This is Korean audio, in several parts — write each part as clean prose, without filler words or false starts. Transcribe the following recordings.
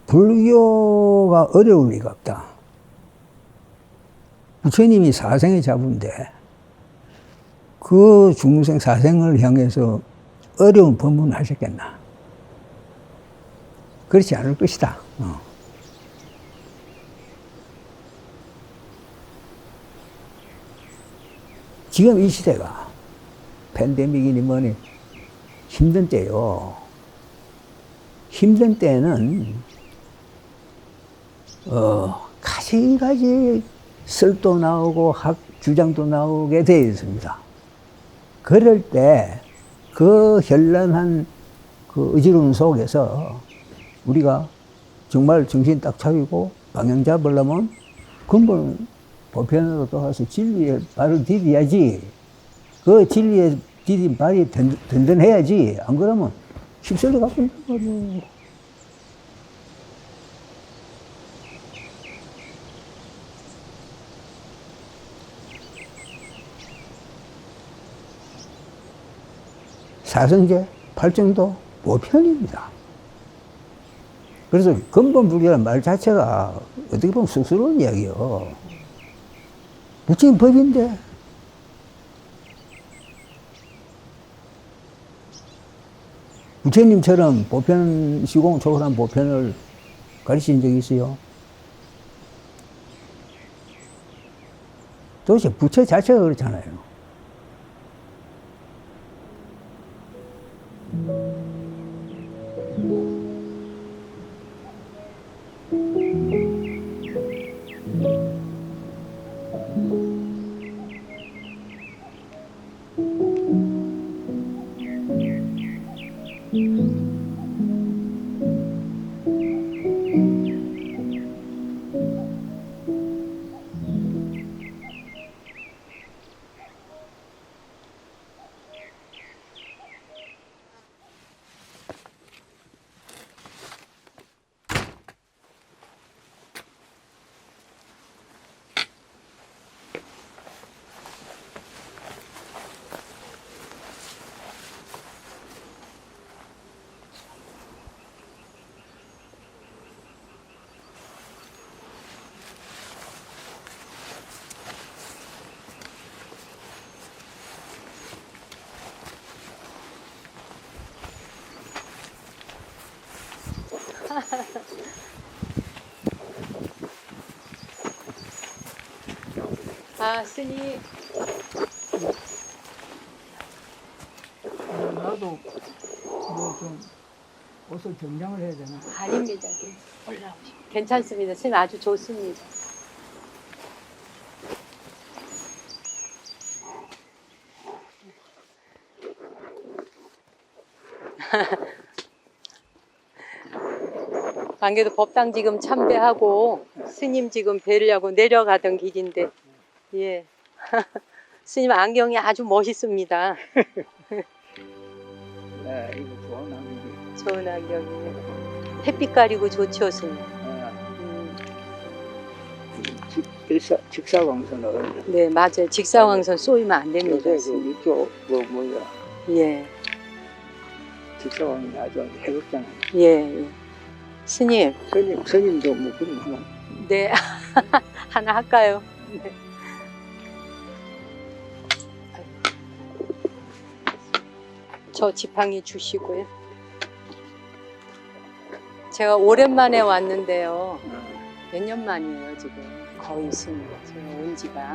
불교가 어려울 리가 없다. 부처님이 사생의 자부인데 그 중생 사생을 향해서 어려운 법문을 하셨겠나? 그렇지 않을 것이다. 지금 이 시대가 팬데믹이니 뭐니 힘든 때요. 힘든 때는 가지가지 설도 나오고 학 주장도 나오게 되어 있습니다. 그럴 때 그 현란한 그 의지로운 속에서 우리가 정말 정신 딱 차리고 방향 잡으려면 근본 보편으로 돌아서 진리에 발을 디뎌야지. 그 진리에 디딘 발이 든든해야지. 안 그러면 휩쓸려 갖고 있는 거죠. 사성제, 팔정도 보편입니다. 그래서 근본 불교라는 말 자체가 어떻게 보면 쑥스러운 이야기요. 부처님 법인데. 부처님처럼 보편, 시공초월한 보편을 가르친 적이 있어요? 도대체 부처 자체가 그렇잖아요. 아, 스님. 나도 뭐 좀 옷을 정장을 해야 되나? 아닙니다. 올라오시고. 괜찮습니다. 스님 아주 좋습니다. 안개도 법당 지금 참배하고 스님 지금 뵈려고 내려가던 길인데, 예. 스님 안경이 아주 멋있습니다. 네, 이거 좋은 안경이. 좋은 안경이에요. 햇빛 가리고 좋죠, 스님. 직사광선을. 네, 맞아요. 직사광선 쏘이면 안 됩니다. 요새 그 이쪽 뭐야 예, 직사광이 아주 해롭잖아요. 예. 스님. 스님도 뭐 그런 거. 네, 하나 할까요? 네. 저 지팡이 주시고요. 제가 오랜만에 왔는데요. 몇 년 만이에요, 지금. 거의 있습니다. 제가 온 지가.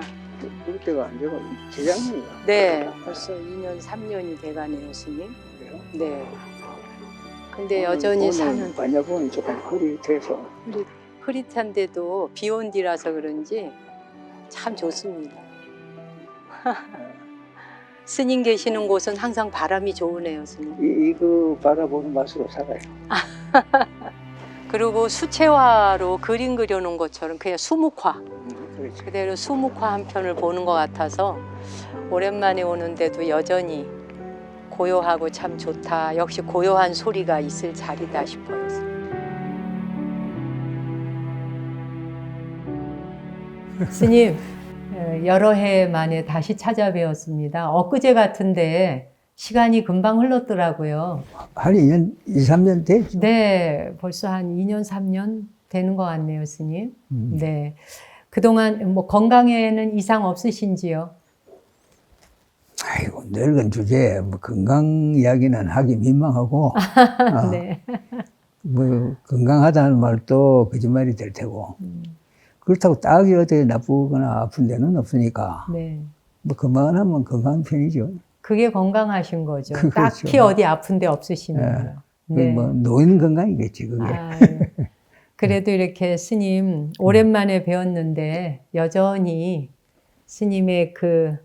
그럴 때가 안 되고 재작년인가? 네, 벌써 2년, 3년이 돼가네요, 스님. 그래요? 네. 근데 여전히 사는. 만약은 조금 흐릿해서. 흐릿한데도 비 온 뒤라서 그런지 참 좋습니다. 스님 계시는 곳은 항상 바람이 좋으네요, 스님. 이거 바라보는 맛으로 살아요. 그리고 수채화로 그림 그려놓은 것처럼 그냥 수묵화. 그렇지. 그대로 수묵화 한 편을 보는 것 같아서 오랜만에 오는데도 여전히 고요하고 참 좋다. 역시 고요한 소리가 있을 자리다 싶어요. 스님, 여러 해 만에 다시 찾아뵈었습니다. 엊그제 같은데 시간이 금방 흘렀더라고요. 한 2년, 2, 3년 됐죠. 네, 벌써 한 2년, 3년 되는 것 같네요, 스님. 음. 네. 그동안 뭐 건강에는 이상 없으신지요? 아이고, 늙은 주제에 뭐 건강 이야기는 하기 민망하고, 네. 뭐, 건강하다는 말도 거짓말이 될 테고. 그렇다고 딱이 어디 나쁘거나 아픈 데는 없으니까. 네. 뭐, 그만하면 건강한 편이죠. 그게 건강하신 거죠. 그렇죠. 딱히 어디 아픈 데 없으시면. 네. 뭐, 노인 건강이겠지, 그게. 아유, 그래도 이렇게 스님 오랜만에 배웠는데 여전히 스님의 그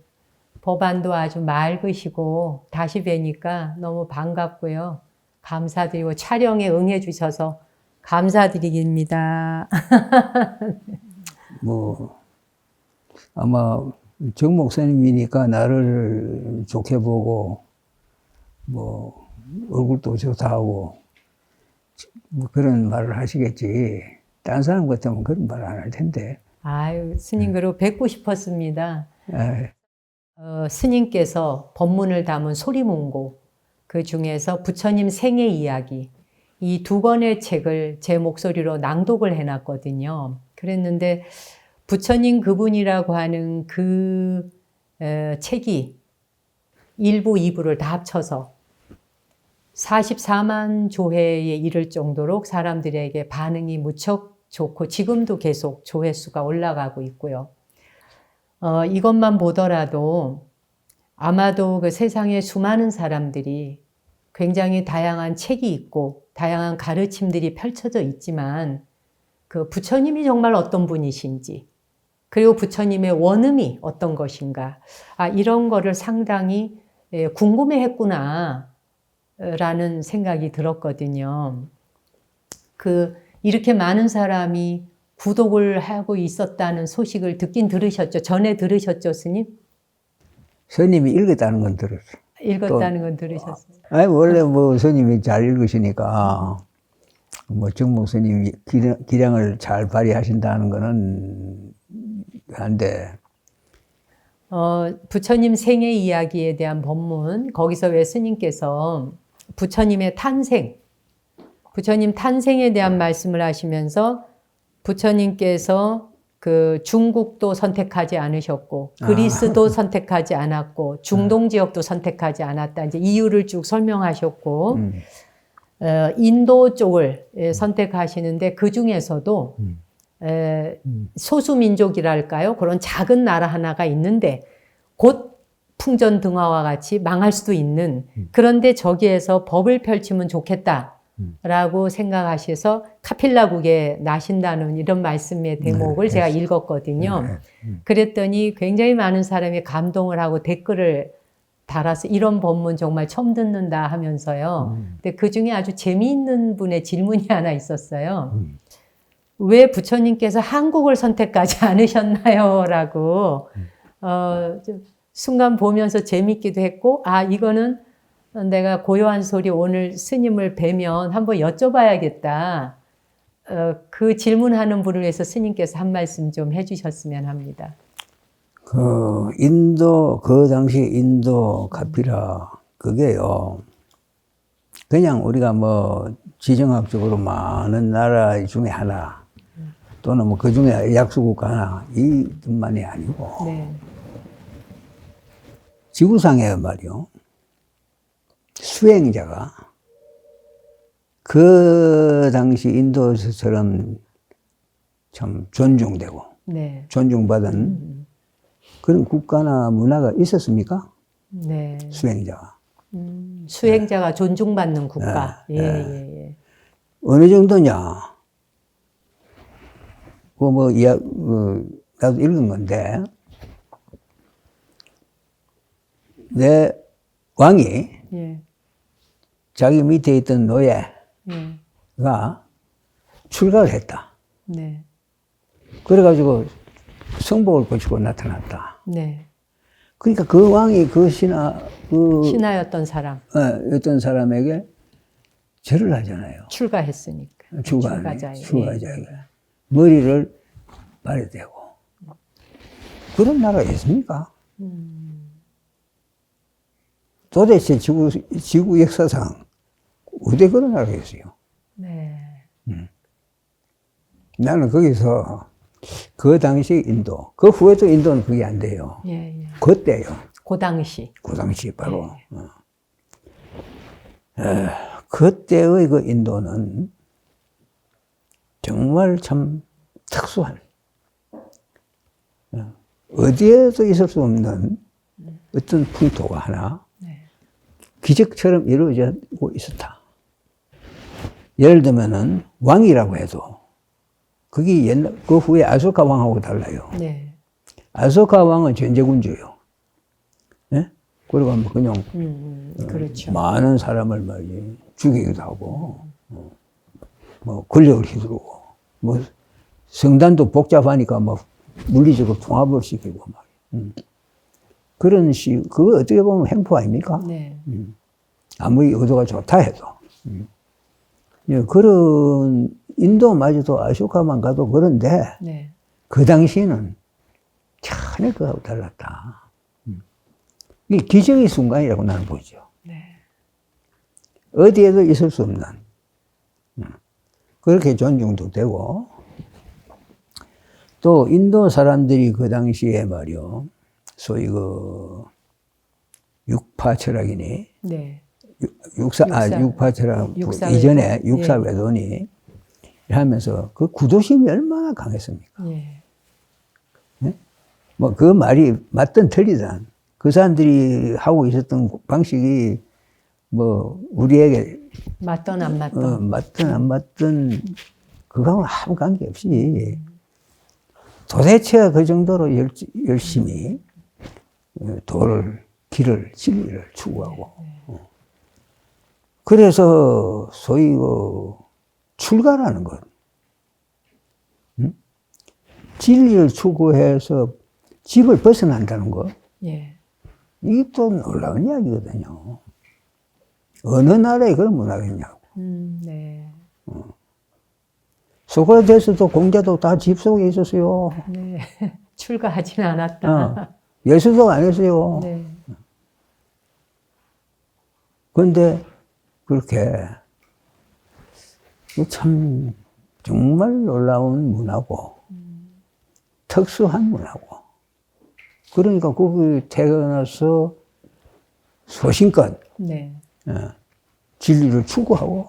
법안도 아주 맑으시고 다시 뵈니까 너무 반갑고요. 감사드리고 촬영에 응해 주셔서 감사드립니다. 뭐, 아마 정 목사님이니까 나를 좋게 보고, 뭐, 얼굴도 좋다 하고, 뭐 그런 말을 하시겠지. 딴 사람 같으면 그런 말 안 할 텐데. 아유, 스님 그리고 뵙고 싶었습니다. 에이, 스님께서 법문을 담은 소리문고, 그 중에서 부처님 생애 이야기, 이 두 권의 책을 제 목소리로 낭독을 해놨거든요. 그랬는데 부처님 그분이라고 하는 그 책이 1부, 2부를 다 합쳐서 44만 조회에 이를 정도로 사람들에게 반응이 무척 좋고 지금도 계속 조회수가 올라가고 있고요. 이것만 보더라도 아마도 그 세상에 수많은 사람들이 굉장히 다양한 책이 있고 다양한 가르침들이 펼쳐져 있지만 그 부처님이 정말 어떤 분이신지 그리고 부처님의 원음이 어떤 것인가 이런 거를 상당히 궁금해했구나 라는 생각이 들었거든요. 이렇게 많은 사람이 구독을 하고 있었다는 소식을 듣긴 들으셨죠? 전에 들으셨죠, 스님? 스님이 읽었다는 건 들었어. 읽었다는 건 들으셨어요? 아니, 원래 뭐 스님이 잘 읽으시니까, 뭐 정목 스님이 기량을 잘 발휘하신다는 거는 한데, 부처님 생애 이야기에 대한 법문, 거기서 왜 스님께서 부처님의 탄생, 부처님 탄생에 대한 말씀을 하시면서 부처님께서 그 중국도 선택하지 않으셨고 그리스도 선택하지 않았고 중동 지역도 선택하지 않았다. 이제 이유를 쭉 설명하셨고 인도 쪽을 선택하시는데 그 중에서도 소수민족이랄까요? 그런 작은 나라 하나가 있는데 곧 풍전등화와 같이 망할 수도 있는 그런데 저기에서 법을 펼치면 좋겠다라고 생각하셔서 카필라국에 나신다는 이런 말씀의 대목을 제가 읽었거든요. 그랬더니 굉장히 많은 사람이 감동을 하고 댓글을 달아서 이런 법문 정말 처음 듣는다 하면서요. 근데 그 중에 아주 재미있는 분의 질문이 하나 있었어요. 왜 부처님께서 한국을 선택하지 않으셨나요? 라고 좀 순간 보면서 재밌기도 했고 이거는 내가 고요한 소리 오늘 스님을 뵈면 한번 여쭤봐야겠다. 그 질문하는 분을 위해서 스님께서 한 말씀 좀 해주셨으면 합니다. 그 당시 인도 카피라, 그게요. 그냥 우리가 뭐 지정학적으로 많은 나라 중에 하나, 또는 뭐 그 중에 약소국가 하나, 이뿐만이 아니고, 네. 지구상에 말이요. 수행자가 그 당시 인도에서처럼 참 존중되고 네. 존중받은 그런 국가나 문화가 있었습니까? 네. 수행자가. 수행자가 존중받는 국가. 예. 어느 정도냐? 나도 읽은 건데, 내 왕이 예. 자기 밑에 있던 노예가 예. 출가를 했다. 네. 그래가지고 성복을 거치고 나타났다. 네. 그러니까 그 왕이 신하였던 사람. 어떤 사람에게 절을 하잖아요. 출가했으니까. 출가자에게. 예. 머리를 발에 대고. 그런 나라가 있습니까? 도대체 지구 역사상 어디 그런 나라가 있어요? 네. 나는 거기서 그 당시 인도, 그 후에도 인도는 그게 안 돼요. 예, 예. 그때요. 그 당시. 그 당시 바로. 그때의 그 인도는 정말 참 특수한, 어디에도 있을 수 없는 어떤 풍토가 하나 네. 기적처럼 이루어지고 있었다. 예를 들면은 왕이라고 해도 그게 옛날, 그 후에 아소카 왕하고 달라요. 네. 아소카 왕은 전제군주예요. 예? 그리고 뭐 그냥 그렇죠. 많은 사람을 막 죽이기도 하고, 뭐 권력을 휘두르고, 뭐 성단도 복잡하니까 막 물리적으로 통합을 시키고 막. 그런 그거 어떻게 보면 횡포 아닙니까? 네. 아무리 의도가 좋다 해도. 예, 그런 인도마저도 아쇼카만 가도 그런데 네. 그 당시에는 전혀 그하고 달랐다. 이 기적의 순간이라고 나는 보죠. 네. 어디에도 있을 수 없는. 그렇게 존중도 되고, 또 인도 사람들이 그 당시에 말이요, 소위 그 육파 철학이니, 네. 육파 철학 육사 이전에 외도? 육사 예. 외도니 하면서 그 구도심이 얼마나 강했습니까? 예. 뭐 그 말이 맞든 틀리든 그 사람들이 하고 있었던 방식이 뭐 우리에게 맞던 안 맞던. 맞든 안 맞든 그거하고는 아무 관계없이 도대체 그 정도로 열심히 길을, 진리를 추구하고. 그래서 소위 그 출가라는 것. 진리를 추구해서 집을 벗어난다는 것. 예. 이게 또 놀라운 이야기거든요. 어느 나라에 그런 문화가 있냐고. 네. 소크라테스도 공자도 다 집 속에 있었어요. 네. 출가하진 않았다. 예수도 안 했어요. 네. 그런데 그렇게 참 정말 놀라운 문화고 특수한 문화고 그러니까 거기 태어나서 소신껏 네. 진리를 추구하고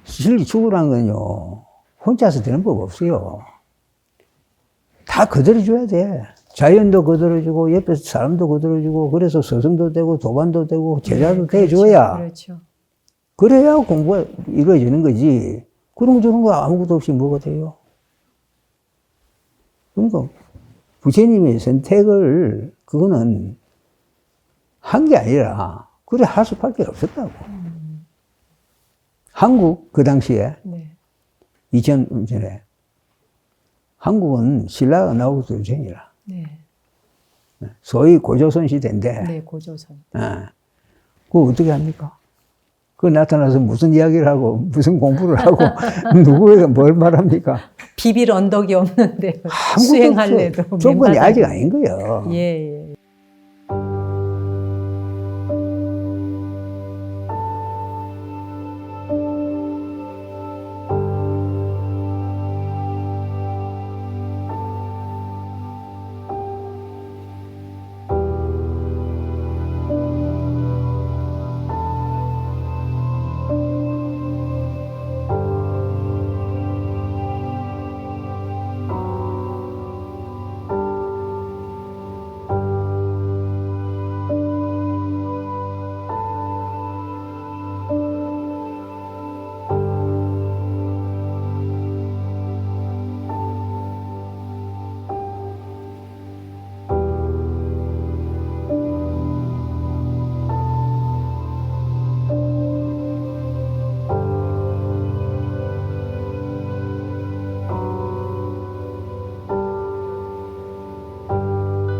진리 추구라는 건요 혼자서 되는 법 없어요. 다 거들어줘야 돼. 자연도 거들어주고 옆에 사람도 거들어주고 그래서 스승도 되고 도반도 되고 제자도 네, 돼줘야 그렇죠. 그래야 공부가 이루어지는 거지. 그런 저런 거 아무것도 없이 뭐가 돼요? 그러니까 부처님의 선택을 그거는 한 게 아니라 그래 할 수밖에 없었다고. 한국 그 당시에 네. 2000년 전에 한국은 신라가 나오기 전이라 네. 소위 고조선 시대인데 네, 고조선. 그거 어떻게 합니까? 그 나타나서 무슨 이야기를 하고 무슨 공부를 하고 누구에게 뭘 말합니까? 비빌 언덕이 없는데 수행할래도 조건이 아직 아닌 거예요. 예, 예.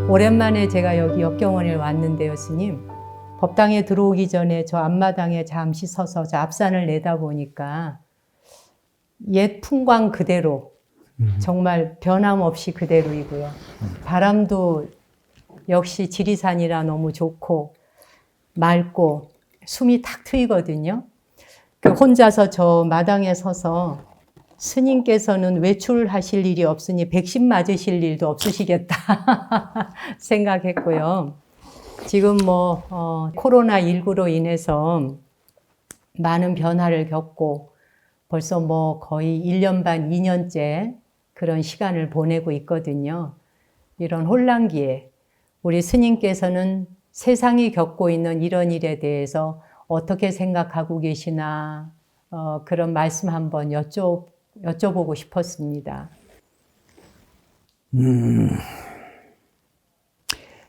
오랜만에 제가 여기 역경원에 왔는데요, 스님. 법당에 들어오기 전에 저 앞마당에 잠시 서서 저 앞산을 내다보니까 옛 풍광 그대로 정말 변함없이 그대로이고요. 바람도 역시 지리산이라 너무 좋고 맑고 숨이 탁 트이거든요. 그 혼자서 저 마당에 서서 스님께서는 외출하실 일이 없으니 백신 맞으실 일도 없으시겠다 생각했고요. 지금 코로나19로 인해서 많은 변화를 겪고 벌써 거의 1년 반, 2년째 그런 시간을 보내고 있거든요. 이런 혼란기에 우리 스님께서는 세상이 겪고 있는 이런 일에 대해서 어떻게 생각하고 계시나 그런 말씀 한번 여쭤보고 싶었습니다.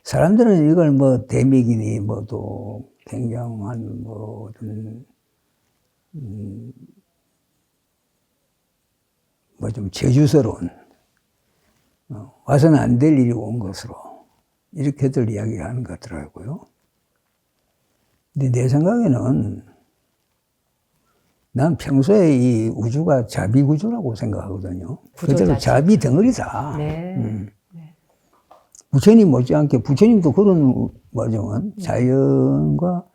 사람들은 이걸 대미기니 또 굉장한 어떤 좀 재주스러운 와서는 안 될 일이 온 것으로 이렇게들 이야기하는 것 같더라고요. 근데 내 생각에는 난 평소에 이 우주가 자비구조라고 생각하거든요. 그대로 자비 덩어리다. 네. 부처님 못지않게 부처님도 그런 과정은 자연과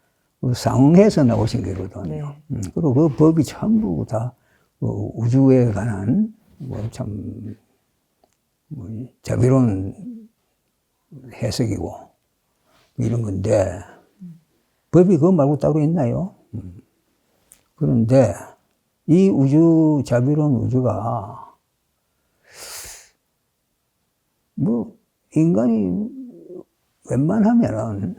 상응해서 나오신 거거든요. 네. 그리고 그 법이 전부 다 우주에 관한 참 자비로운 해석이고 이런 건데 법이 그거 말고 따로 있나요? 그런데 이 자비로운 우주가 인간이 웬만하면은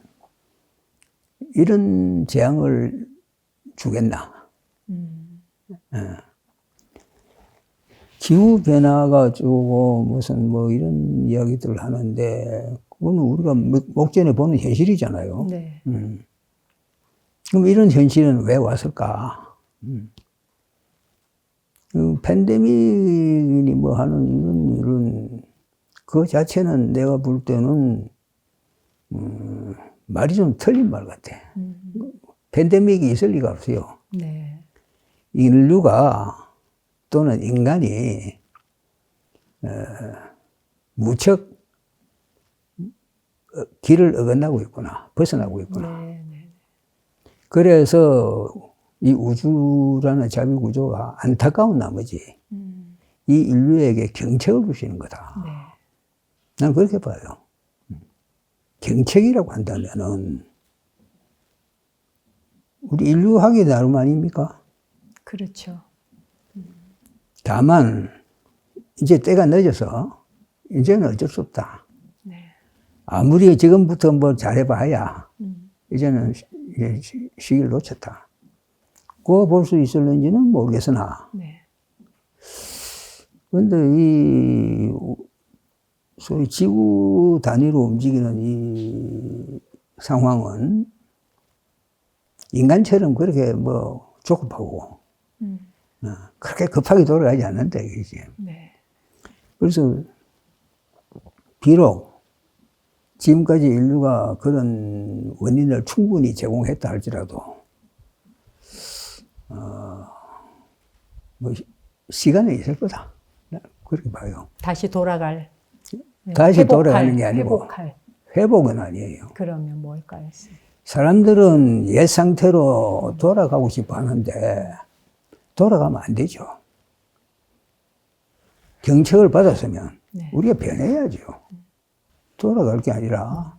이런 재앙을 주겠나? 기후 변화가 주고 무슨 이런 이야기들을 하는데 그거는 우리가 목전에 보는 현실이잖아요. 네. 그럼 이런 현실은 왜 왔을까? 팬데믹이니 하는 이런 그 자체는 내가 볼 때는 말이 좀 틀린 말 같아. 팬데믹이 있을 리가 없어요. 네. 인류가 또는 인간이 무척 길을 어긋나고 있구나, 벗어나고 있구나. 네. 그래서 이 우주라는 자비구조가 안타까운 나머지 이 인류에게 경책을 주시는 거다. 네. 난 그렇게 봐요. 경책이라고 한다면은 우리 인류학의 나름 아닙니까? 그렇죠. 다만 이제 때가 늦어서 이제는 어쩔 수 없다. 네. 아무리 지금부터 잘해봐야 이제는 시기를 놓쳤다. 그거 볼 수 있을는지는 모르겠으나 네. 그런데 이 소위 지구 단위로 움직이는 이 상황은 인간처럼 그렇게 조급하고 그렇게 급하게 돌아가지 않는다 이거지. 네. 그래서 비록 지금까지 인류가 그런 원인을 충분히 제공했다 할지라도 시간은 있을 거다. 그렇게 봐요. 다시 돌아갈. 다시 돌아가는 게 아니고 회복할. 회복은 아니에요. 그러면 뭘까요? 사람들은 옛 상태로 돌아가고 싶어 하는데 돌아가면 안 되죠. 경책을 받았으면 네. 우리가 변해야죠. 돌아갈 게 아니라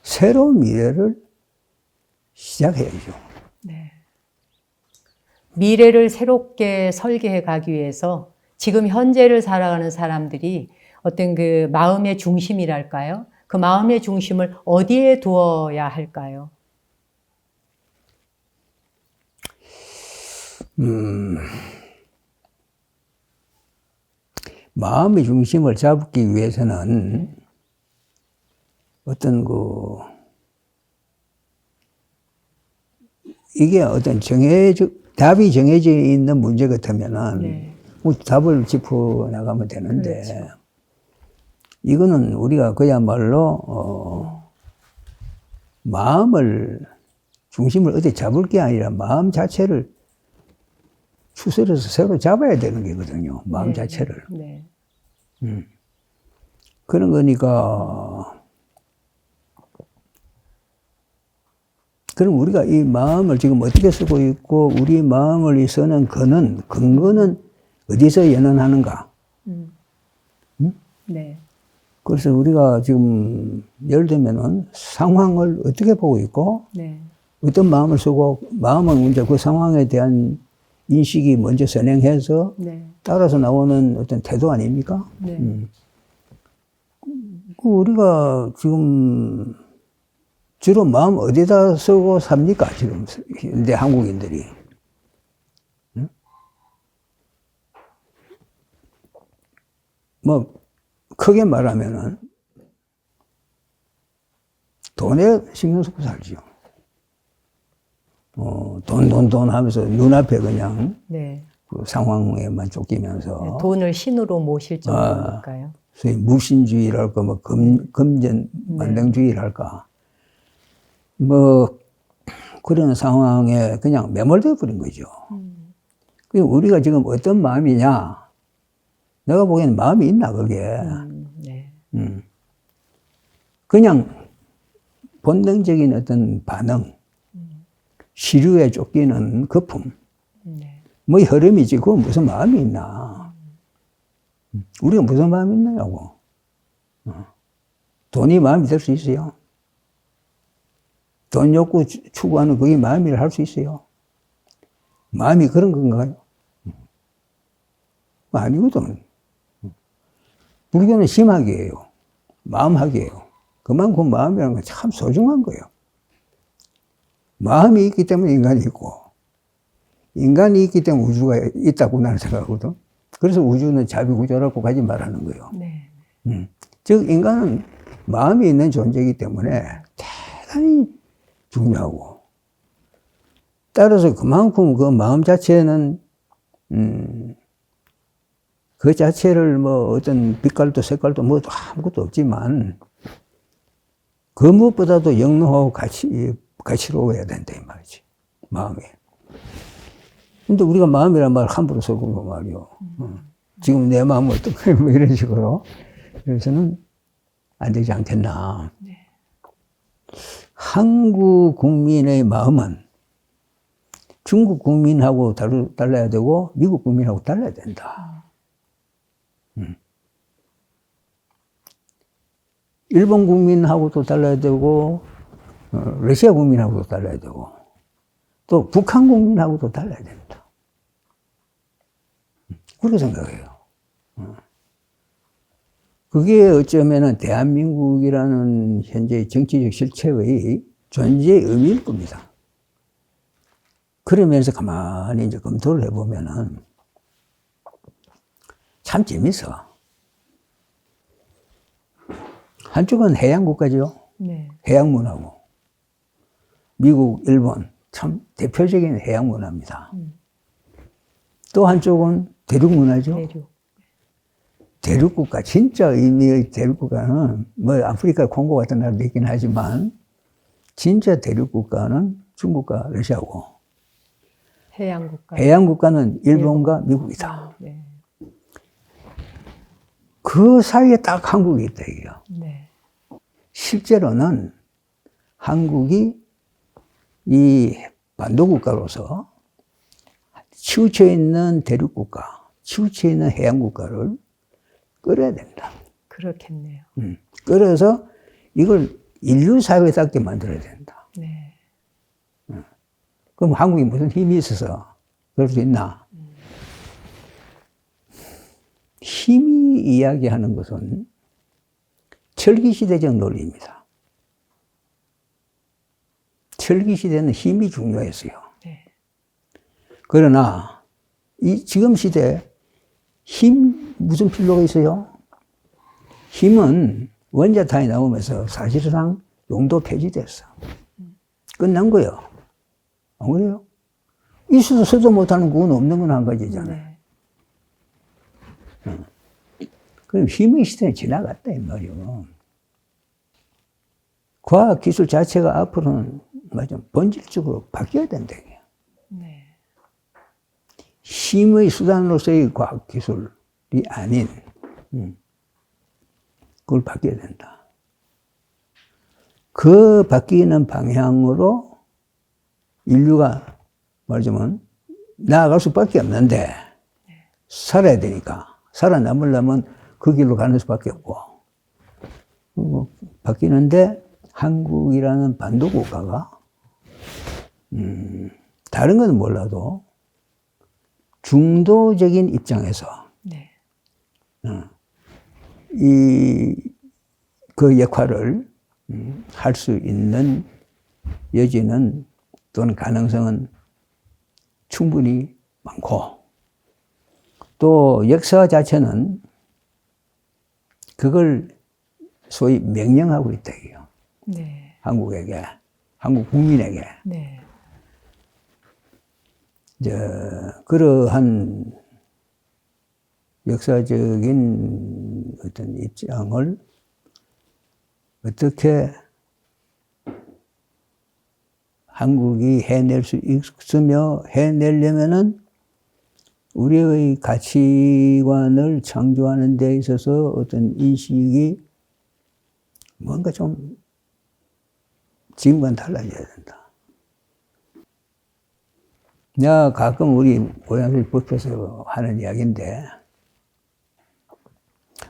새로운 미래를 시작해야죠. 네. 미래를 새롭게 설계해 가기 위해서 지금 현재를 살아가는 사람들이 어떤 그 마음의 중심이랄까요? 그 마음의 중심을 어디에 두어야 할까요? 마음의 중심을 잡기 위해서는 어떤 이게 어떤 답이 정해져 있는 문제 같으면은 네. 답을 짚어 나가면 되는데 그렇죠. 이거는 우리가 그야말로 마음을 중심을 어디 잡을 게 아니라 마음 자체를 추스려서 새로 잡아야 되는 거거든요. 마음 네. 자체를. 네. 그런 거니까 그럼 우리가 이 마음을 지금 어떻게 쓰고 있고, 우리 마음을 쓰는 근거는 어디서 연원하는가? 응? 네. 그래서 우리가 지금 예를 들면은 상황을 어떻게 보고 있고, 네. 어떤 마음을 쓰고, 마음은 이제 그 상황에 대한 인식이 먼저 선행해서 네. 따라서 나오는 어떤 태도 아닙니까? 네. 우리가 지금 주로 마음 어디다 쓰고 삽니까? 지금 현대 한국인들이. 응? 뭐 크게 말하면은 돈에 신경 쓰고 살죠. 돈 하면서 눈앞에 그냥 네. 그 상황에만 쫓기면서 네. 돈을 신으로 모실 정도니까요. 소위 무신주의랄까, 뭐 금전 만병주의랄까, 뭐 그런 상황에 그냥 매몰되어 버린 거죠. 우리가 지금 어떤 마음이냐? 내가 보기에는 마음이 있나 그게? 네. 그냥 본능적인 어떤 반응, 시류에 쫓기는 거품, 네. 뭐 흐름이지 그거 무슨 마음이 있나? 우리가 무슨 마음이 있냐고. 돈이 마음이 될 수 있어요? 돈 욕구 추구하는 그게 마음이라 할 수 있어요? 마음이 그런 건가요? 아니거든. 불교는 심학이에요. 마음학이에요. 그만큼 마음이라는 건 참 소중한 거예요. 마음이 있기 때문에 인간이 있고, 인간이 있기 때문에 우주가 있다고 나는 생각하거든. 그래서 우주는 자비구조라고 가지 말하는 거예요. 네. 즉, 인간은 마음이 있는 존재이기 때문에 대단히 중요하고, 따라서 그만큼 그 마음 자체는, 그 자체를 뭐 어떤 빛깔도 색깔도 뭐 아무것도 없지만, 그 무엇보다도 영롱하고 가치로워야 된다, 이 말이지. 마음이. 근데 우리가 마음이란 말 함부로 쓰고 말이요. 지금 내 마음은 어떡해, 뭐 이런 식으로. 그래서는 안 되지 않겠나. 네. 한국 국민의 마음은 중국 국민하고 달라야 되고, 미국 국민하고 달라야 된다. 일본 국민하고도 달라야 되고, 러시아 국민하고도 달라야 되고, 또 북한 국민하고도 달라야 된다. 그렇게 생각해요. 그게 어쩌면은 대한민국이라는 현재의 정치적 실체의 존재의 의미일 겁니다. 그러면서 가만히 이제 검토를 해보면은 참 재밌어. 한쪽은 해양 국가죠. 네. 해양 문화고. 미국, 일본, 참 대표적인 해양 문화입니다. 또 한쪽은 대륙 문화죠. 대륙 국가, 진짜 의미의 대륙 국가는 뭐 아프리카 콩고 같은 나라도 있긴 하지만 진짜 대륙 국가는 중국과 러시아고 해양 국가는 일본과 미국이다. 네. 그 사이에 딱 한국이 있다 이게요. 네. 실제로는 한국이 이 반도 국가로서 치우쳐 있는 대륙 국가, 치우쳐 있는 해양 국가를 끌어야 된다. 그렇겠네요. 끌어서 이걸 인류 사회답게 만들어야 된다. 네. 그럼 한국이 무슨 힘이 있어서 그럴 수 있나? 힘이 이야기하는 것은 철기시대적 논리입니다. 철기시대는 힘이 중요했어요. 네. 그러나 이 지금 시대에 힘 무슨 필요가 있어요? 힘은 원자탄이 나오면서 사실상 용도 폐지됐어. 끝난 거예요. 안 그래요? 있어도 쓰도 못하는 그건 없는 건 한 가지잖아요. 네. 그럼 힘의 시대는 지나갔다 이 말이에요. 과학 기술 자체가 앞으로는 본질적으로 바뀌어야 된다. 네. 힘의 수단으로서의 과학 기술이 아닌 그걸 바뀌어야 된다. 그 바뀌는 방향으로 인류가 말하자면 나아갈 수밖에 없는데 살아야 되니까 살아남으려면 그 길로 가는 수밖에 없고 바뀌는데 한국이라는 반도 국가가 다른 건 몰라도 중도적인 입장에서 네. 그 역할을 할 수 있는 여지는 또는 가능성은 충분히 많고 또 역사 자체는 그걸 소위 명령하고 있다 이게요. 네. 한국에게, 한국 국민에게. 네. 그러한 역사적인 어떤 입장을 어떻게 한국이 해낼 수 있으며 해내려면은 우리의 가치관을 창조하는 데 있어서 어떤 인식이 뭔가 좀 지금과는 달라져야 된다. 내가 가끔 우리 고향들 법에서 하는 이야기인데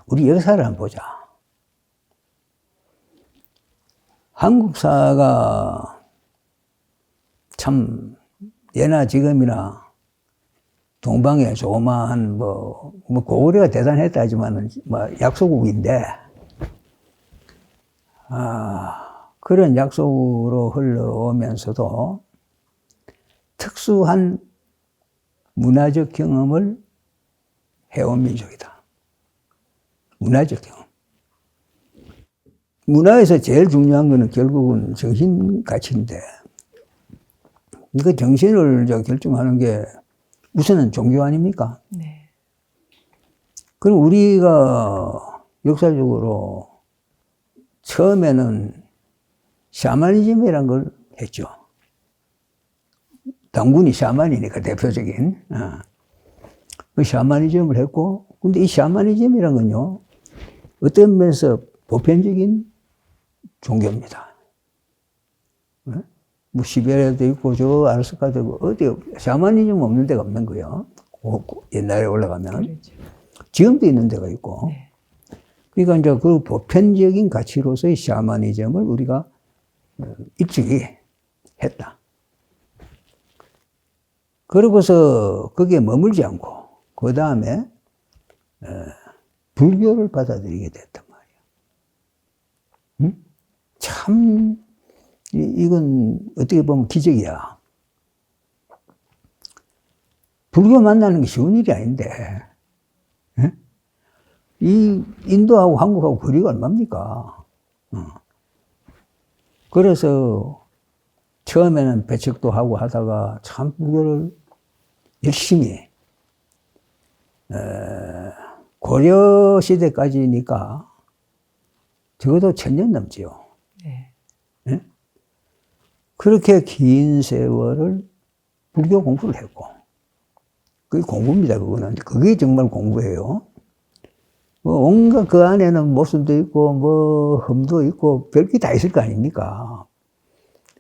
우리 역사를 한번 보자. 한국사가 참 예나 지금이나 동방의 조그마한 고구려가 대단했다 하지만은 약소국인데 그런 약속으로 흘러오면서도 특수한 문화적 경험을 해온 민족이다. 문화적 경험. 문화에서 제일 중요한 거는 결국은 정신 가치인데 그 정신을 결정하는 게 우선은 종교 아닙니까? 네. 그럼 우리가 역사적으로 처음에는 샤머니즘이라는 걸 했죠. 당군이 샤머니니까 대표적인. 그 샤머니즘을 했고, 근데 이 샤머니즘이라는 건요, 어떤 면에서 보편적인 종교입니다. 뭐 시베리아도 있고, 저 아라스카도 있고, 어디 샤머니즘 없는 데가 없는 거예요. 옛날에 올라가면. 그렇죠. 지금도 있는 데가 있고. 네. 그러니까 이제 그 보편적인 가치로서의 샤머니즘을 우리가 일찍이 했다. 그러고서 거기에 머물지 않고 그 다음에 불교를 받아들이게 됐단 말이야. 응? 참 이건 어떻게 보면 기적이야. 불교 만나는 게 쉬운 일이 아닌데 이 인도하고 한국하고 거리가 얼마입니까? 그래서 처음에는 배척도 하고 하다가 참 불교를 열심히 고려 시대까지니까 적어도 1000년 넘지요. 네. 네? 그렇게 긴 세월을 불교 공부를 했고 그게 공부입니다. 그거는 그게 정말 공부예요. 온갖 그 안에는 모순도 있고 흠도 있고 별게 다 있을 거 아닙니까?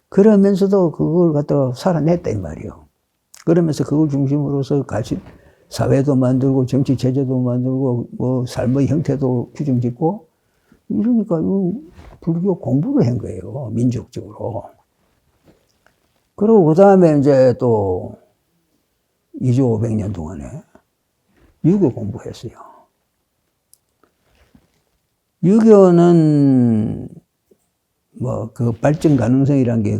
그러면서도 그걸 갖다가 살아냈다 이 말이에요. 그러면서 그걸 중심으로서 같이 사회도 만들고 정치 체제도 만들고 삶의 형태도 규정짓고 이러니까 불교 공부를 한 거예요. 민족적으로. 그리고 그 다음에 이제 또 2조 500년 동안에 유교 공부했어요. 유교는 그 발전 가능성이라는 게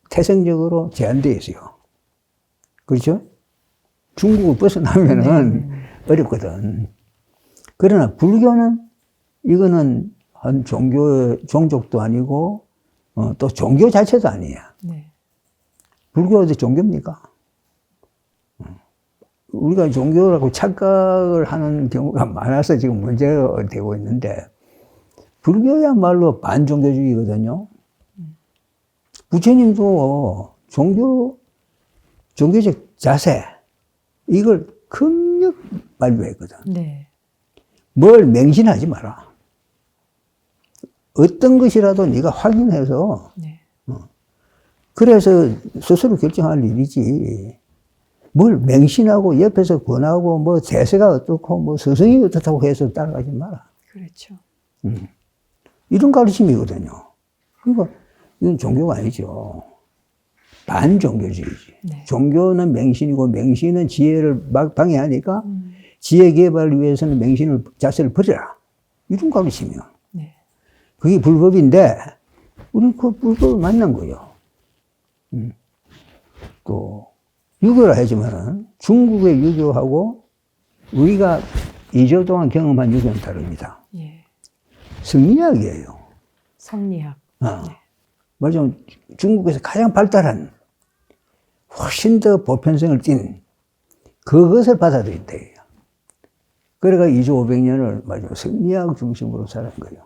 태생적으로 제한되어 있어요. 그렇죠? 중국을 벗어나면은 어렵거든. 그러나 불교는 이거는 한 종족도 아니고 또 종교 자체도 아니에요. 네. 불교도 종교입니까? 우리가 종교라고 착각을 하는 경우가 많아서 지금 문제가 되고 있는데 불교야말로 반종교주의거든요. 부처님도 종교적 자세, 이걸 극력 발표했거든. 네. 뭘 맹신하지 마라. 어떤 것이라도 네가 확인해서 네. 그래서 스스로 결정할 일이지. 뭘 맹신하고 옆에서 권하고 뭐 대세가 어떻고 뭐 스승이 어떻다고 해서 따라가지 마라. 그렇죠. 이런 가르침이거든요. 그러니까 이건 종교가 아니죠. 반종교주의지. 네. 종교는 맹신이고 맹신은 지혜를 막 방해하니까 지혜 개발을 위해서는 맹신을 자세를 버려라. 이런 가르침이요. 네. 그게 불법인데 우리 그 불법을 만난 거예요. 또 유교라 하지만은 중국의 유교하고 우리가 2주 동안 경험한 유교는 다릅니다. 예. 성리학이에요. 성리학. 맞아. 중국에서 가장 발달한 훨씬 더 보편성을 띤 그것을 받아들인다. 그래가 2주 500년을 맞아 성리학 중심으로 살은 거예요.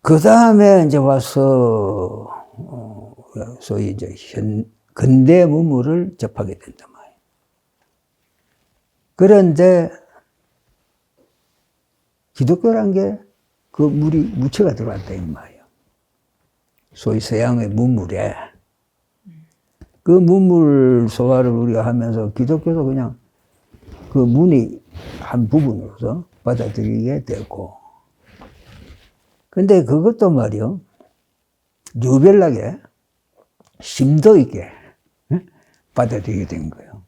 그 다음에 이제 와서 소위 이제 근대 문물을 접하게 된단 말이에요. 그런데 기독교란 게 그 물이 무채가 들어왔다 이 말이에요. 소위 서양의 문물에 그 문물 소화를 우리가 하면서 기독교도 그냥 그 문의 한 부분으로서 받아들이게 되고, 근데 그것도 말이요 유별나게 심도 있게 받아들이게 된 거예요.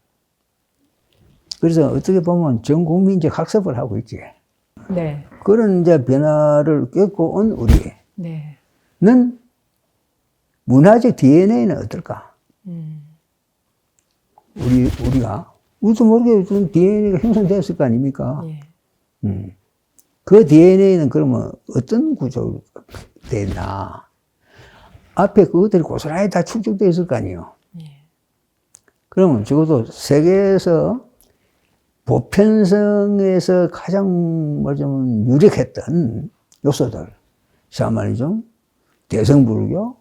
그래서 어떻게 보면 전 국민적 학습을 하고 있지. 네. 그런 이제 변화를 겪고 온 우리는 네. 문화적 DNA는 어떨까? 우리가 우리도 모르게 좀 DNA가 형성됐을 거 아닙니까? 예. 그 DNA는 그러면 어떤 구조로 됐나? 앞에 그것들이 고스란히 다 축적되어 있을 거 아니에요. 예. 그러면 적어도 세계에서 보편성에서 가장 말하자면 유력했던 요소들, 샤머니즘, 대성불교,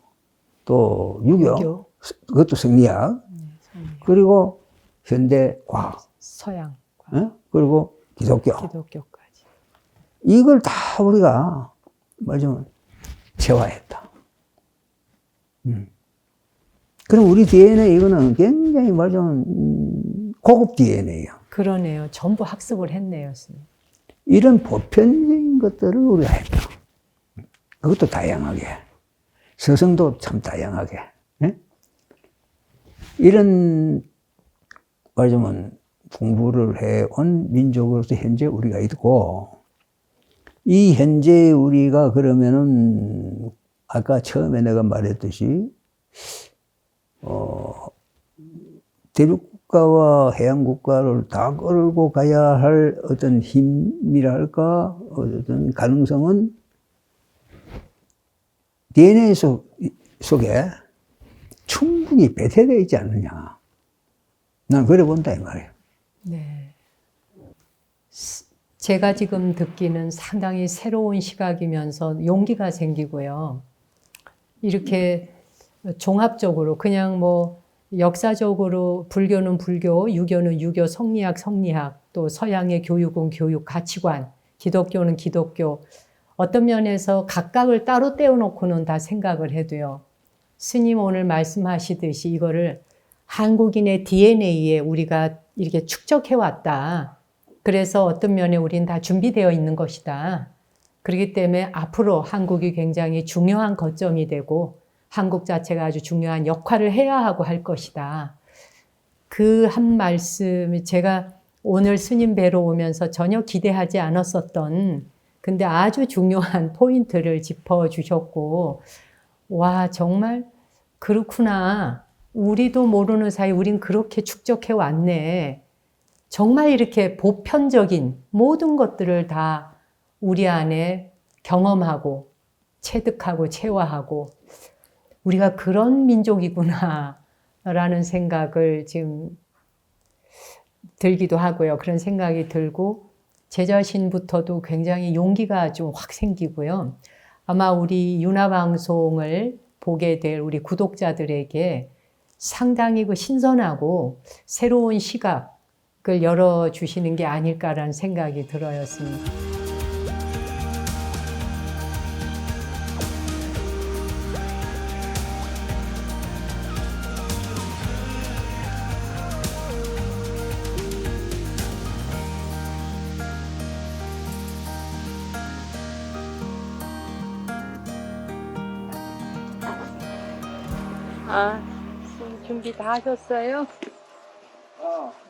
또 유교, 그것도 성리학, 그리고 현대 과학, 서양, 그리고 기독교까지. 이걸 다 우리가 말하자면 체화했다. 그럼 우리 DNA 이거는 굉장히 말하자면 고급 DNA야. 그러네요. 전부 학습을 했네요, 스님. 이런 보편적인 것들을 우리가 했다. 그것도 다양하게. 서성도 참 다양하게. 예? 이런, 말하자면, 공부를 해온 민족으로서 현재 우리가 있고, 이 현재 우리가 그러면은, 아까 처음에 내가 말했듯이, 대륙국가와 해양국가를 다 끌고 가야 할 어떤 힘이랄까, 어떤 가능성은 DNA 속에 충분히 배태되어 있지 않느냐. 난 그래 본다, 이 말이에요. 네. 제가 지금 듣기는 상당히 새로운 시각이면서 용기가 생기고요. 이렇게 종합적으로 그냥 뭐 역사적으로 불교는 불교, 유교는 유교, 성리학, 또 서양의 교육은 교육, 가치관, 기독교는 기독교, 어떤 면에서 각각을 따로 떼어놓고는 다 생각을 해도요. 스님 오늘 말씀하시듯이 이거를 한국인의 DNA에 우리가 이렇게 축적해왔다. 그래서 어떤 면에 우린 다 준비되어 있는 것이다. 그렇기 때문에 앞으로 한국이 굉장히 중요한 거점이 되고 한국 자체가 아주 중요한 역할을 해야 하고 할 것이다. 그 한 말씀이 제가 오늘 스님 뵈러 오면서 전혀 기대하지 않았었던 근데 아주 중요한 포인트를 짚어주셨고, 와, 정말 그렇구나. 우리도 모르는 사이 우린 그렇게 축적해 왔네. 정말 이렇게 보편적인 모든 것들을 다 우리 안에 경험하고 체득하고 체화하고 우리가 그런 민족이구나 라는 생각을 지금 들기도 하고요. 그런 생각이 들고 제 자신부터도 굉장히 용기가 좀 확 생기고요. 아마 우리 윤화방송을 보게 될 우리 구독자들에게 상당히 그 신선하고 새로운 시각을 열어주시는 게 아닐까라는 생각이 들어요, 스님. 지금 준비 다 하셨어요?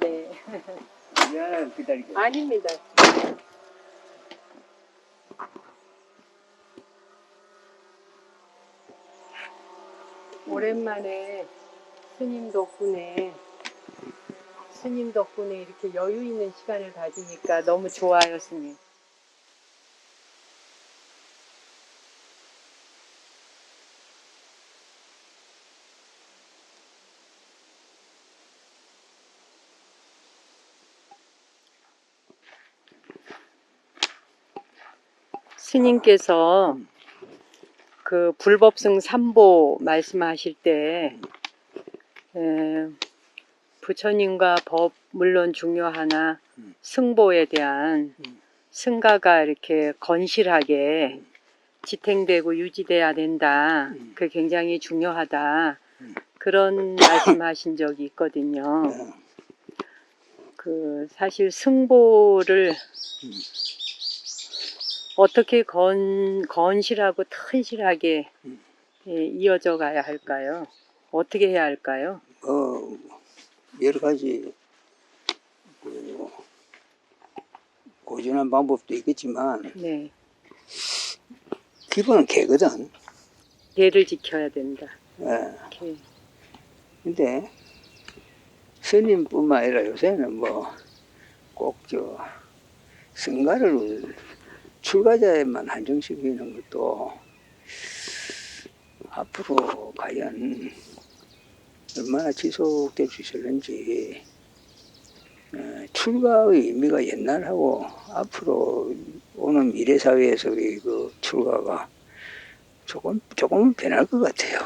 네. 미안해, 기다리게. 아닙니다. 오랜만에 스님 덕분에 이렇게 여유 있는 시간을 가지니까 너무 좋아요, 스님. 스님께서 그 불법승 삼보 말씀하실 때 부처님과 법 물론 중요하나 승보에 대한 승가가 이렇게 건실하게 지탱되고 유지돼야 된다. 그게 굉장히 중요하다. 그런 말씀하신 적이 있거든요. 그 사실 승보를 어떻게 건실하고 튼실하게 이어져 가야 할까요? 어떻게 해야 할까요? 여러 가지 그 고전한 방법도 있겠지만 네. 기본은 개거든. 예를 지켜야 된다. 예. 이렇게. 근데 스님뿐만 아니라 요새는 뭐 꼭 승가를 출가자에만 한정시키는 것도 앞으로 과연 얼마나 지속될 수 있을는지, 출가의 의미가 옛날하고 앞으로 오는 미래 사회에서의 그 출가가 조금은 변할 것 같아요.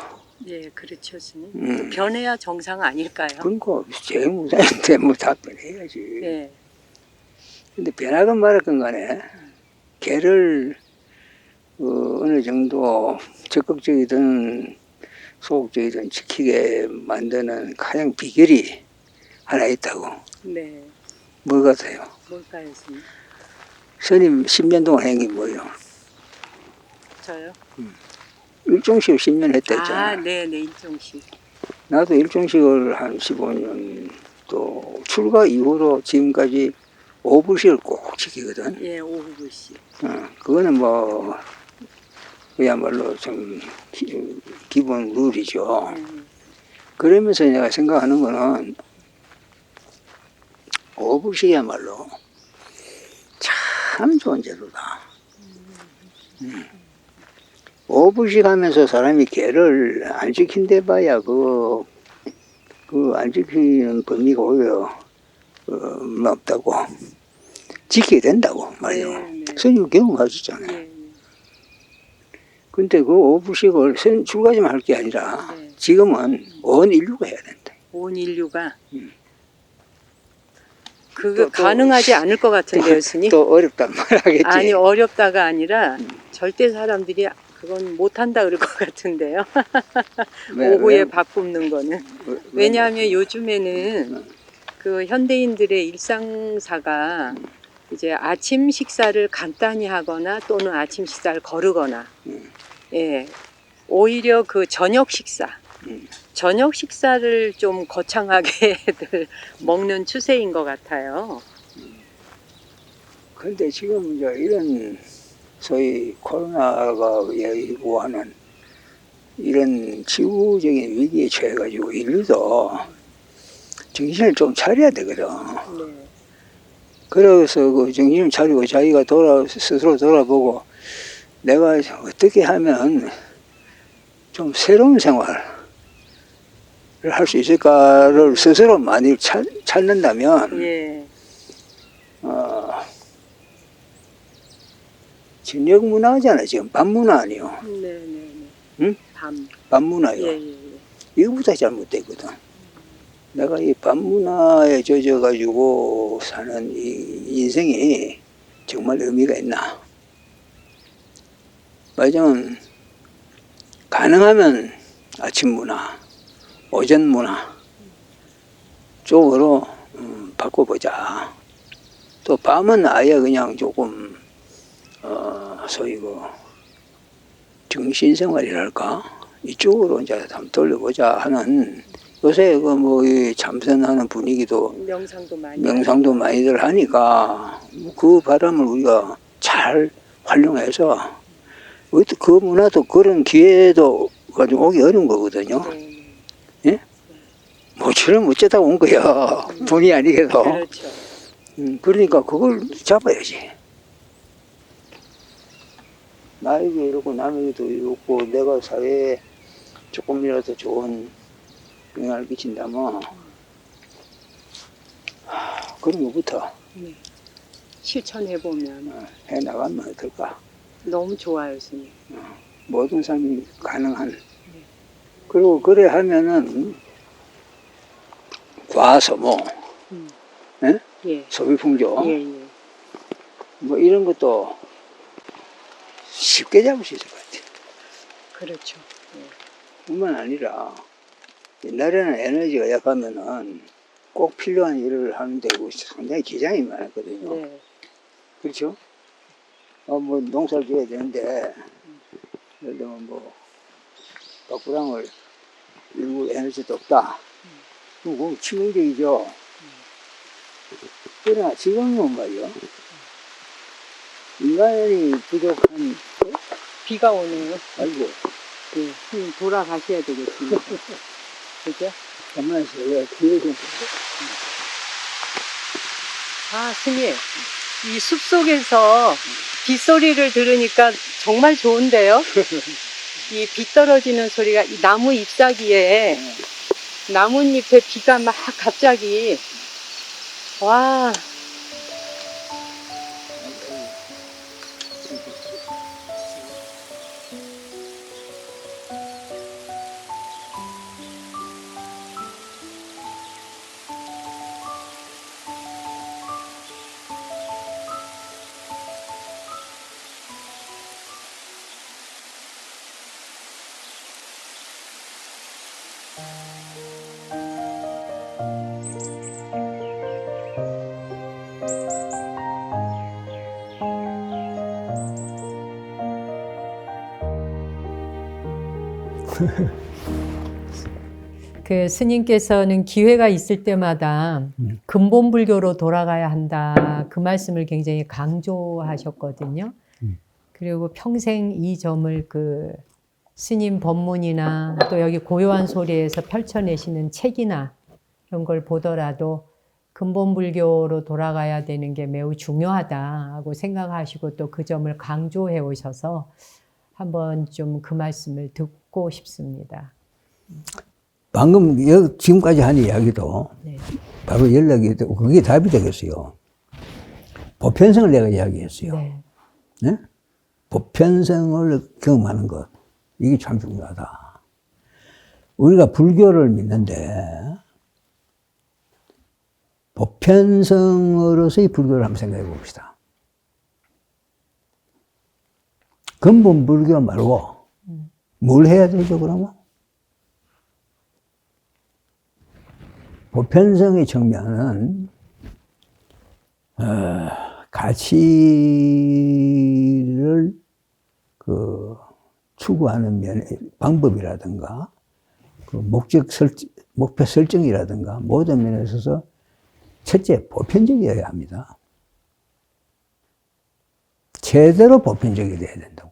예, 그렇죠, 스님. 변해야 정상 아닐까요? 그러니까 제일 무사한데 뭐 다 변해야지. 예. 근데 변하건 말하건 간에 개를 어느 정도 적극적이든 소극적이든 지키게 만드는 가장 비결이 하나 있다고. 네. 뭐 같아요? 뭘까요, 스님? 스님 10년 동안 한 게 뭐예요? 저요? 일종식 10년 했다 했잖아. 네네, 일종식. 나도 일종식을 한 15년, 또 출가 이후로 지금까지 5부식을 꼭 지키거든. 예, 오후 9시. 그거는 뭐 그야말로 좀 기본 룰이죠. 그러면서 내가 생각하는 거는 오부식이야말로 참 좋은 제도다. 오부식 하면서 사람이 개를 안 지킨데 봐야 그 안 지키는 범위가 오히려 없다고. 지켜야 된다고 말이요. 네. 선생님 경험하셨잖아요. 예, 근데 그 오부식을 출가지만 할 게 아니라 네. 지금은 온 인류가 해야 된다. 온 인류가. 그게 가능하지 않을 것 같은데요, 스님? 또 어렵단 말 하겠지. 아니, 어렵다가 아니라 절대 사람들이 그건 못한다 그럴 것 같은데요. 오후에 밥 굽는 거는. 왜냐하면 요즘에는 그 현대인들의 일상사가 이제 아침 식사를 간단히 하거나 또는 아침 식사를 거르거나, 예, 오히려 그 저녁 식사를 좀 거창하게들 먹는 추세인 것 같아요. 근데 지금 이제 이런 소위 코로나가 예고하는 이런 지구적인 위기에 처해가지고 인류도 정신을 좀 차려야 되거든. 네. 그래서 그 정신을 차리고 자기가 스스로 돌아보고 내가 어떻게 하면 좀 새로운 생활을 할 수 있을까를 스스로 많이 찾는다면, 예. 저녁 문화잖아. 지금 밤 문화 아니요. 네네네. 응? 밤 문화요. 예. 이거보다 잘못됐거든. 내가 이 밤 문화에 젖어가지고 사는 이 인생이 정말 의미가 있나? 말하자면 가능하면 아침 문화, 오전 문화 쪽으로 바꿔보자. 또 밤은 아예 그냥 조금 소위 그 정신생활이랄까 이쪽으로 이제 한번 돌려보자 하는 요새 그 뭐 참선하는 분위기도 명상도 많이들 하니까 그 바람을 우리가 잘 활용해서 그 문화도 그런 기회도 가지고 오기 어려운 거거든요. 예? 모처럼 어쩌다 온 거야. 본의 아니게도. 그렇죠. 그러니까 그걸 잡아야지. 나에게 이렇고 남에게도 이렇고 내가 사회에 조금이라도 좋은 영향을 끼친다면 그런 것부터 실천해보면 해나가면 어떨까. 너무 좋아요, 스님. 모든 사람이 가능한. 그리고 그래 하면은 과소모, 예? 예. 소비풍조, 예, 예. 뭐 이런 것도 쉽게 잡을 수 있을 것 같아요. 그렇죠. 예. 뿐만 아니라 옛날에는 에너지가 약하면은 꼭 필요한 일을 하는데 상당히 기장이 많았거든요. 네. 그렇죠? 뭐 농사를 지어야 되는데 예를 들면 뭐 덕구랑을 일구 에너지도 없다. 그럼 그건 치명적이죠. 그러나 지금은 말이요. 인간이 부족한 비가 오네요. 아이고 예. 스님 돌아가셔야 되겠습니다. 그죠? 가만히 있어요. 기회 좀 아, 스님. 이 숲속에서 빗소리를 들으니까 정말 좋은데요? 이 비 떨어지는 소리가 이 나무 잎사귀에 나뭇잎에 비가 막 갑자기 와. 그 스님께서는 기회가 있을 때마다 근본 불교로 돌아가야 한다. 그 말씀을 굉장히 강조하셨거든요. 그리고 평생 이 점을 그 스님 법문이나 또 여기 고요한 소리에서 펼쳐내시는 책이나 이런 걸 보더라도 근본 불교로 돌아가야 되는 게 매우 중요하다고 생각하시고 또 그 점을 강조해 오셔서 한번 좀 그 말씀을 듣고 싶습니다. 방금 지금까지 한 이야기도 네. 바로 연락이 되고 그게 답이 되겠어요. 보편성을 내가 이야기했어요. 네. 네? 보편성을 경험하는 것. 이게 참 중요하다. 우리가 불교를 믿는데 보편성으로서의 불교를 한번 생각해 봅시다. 근본 불교 말고 뭘 해야 되죠, 그러면? 보편성의 측면은 가치를 추구하는 방법이라든가 목표 설정이라든가 모든 면에 있어서 첫째 보편적이어야 합니다. 제대로 보편적이 돼야 된다고.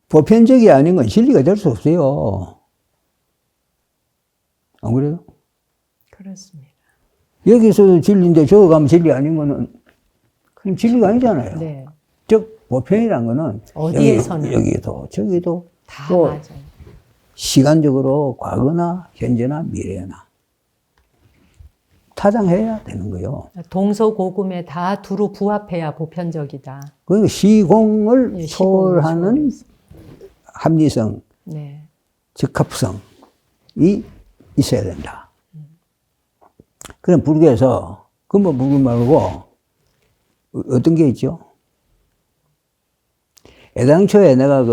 보편적이 아닌 건 진리가 될 수 없어요. 안 그래요? 그렇습니다. 여기서도 진리인데 저거 가면 진리 아닌 거는 그럼 진리가 아니잖아요. 네. 즉 보편이란 거는 어디에서는 여기도 저기도 다 또 맞아요. 시간적으로 과거나 현재나 미래나 타당해야 되는 거예요. 동서고금에 다 두루 부합해야 보편적이다. 그러니까 시공을 예, 초월하는 합리성, 네. 적합성이 있어야 된다. 그럼 불교에서 근본 불교 말고 어떤 게 있죠? 애당초에 내가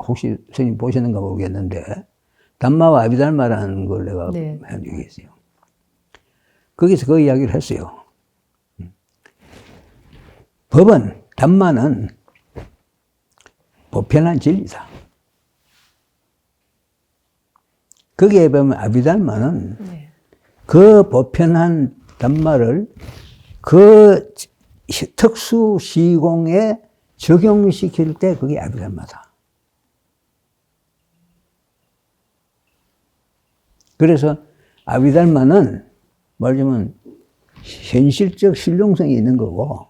혹시 선생님 보셨는가 모르겠는데 담마와 아비달마라는 걸 내가 네. 한 적이 있어요. 거기서 그 이야기를 했어요. 법은, 담마는 보편한 진리다. 거기에 보면 아비달마는 네. 그 보편한 단말을 그 특수 시공에 적용시킬 때 그게 아비달마다. 그래서 아비달마는 말하자면 현실적 실용성이 있는 거고,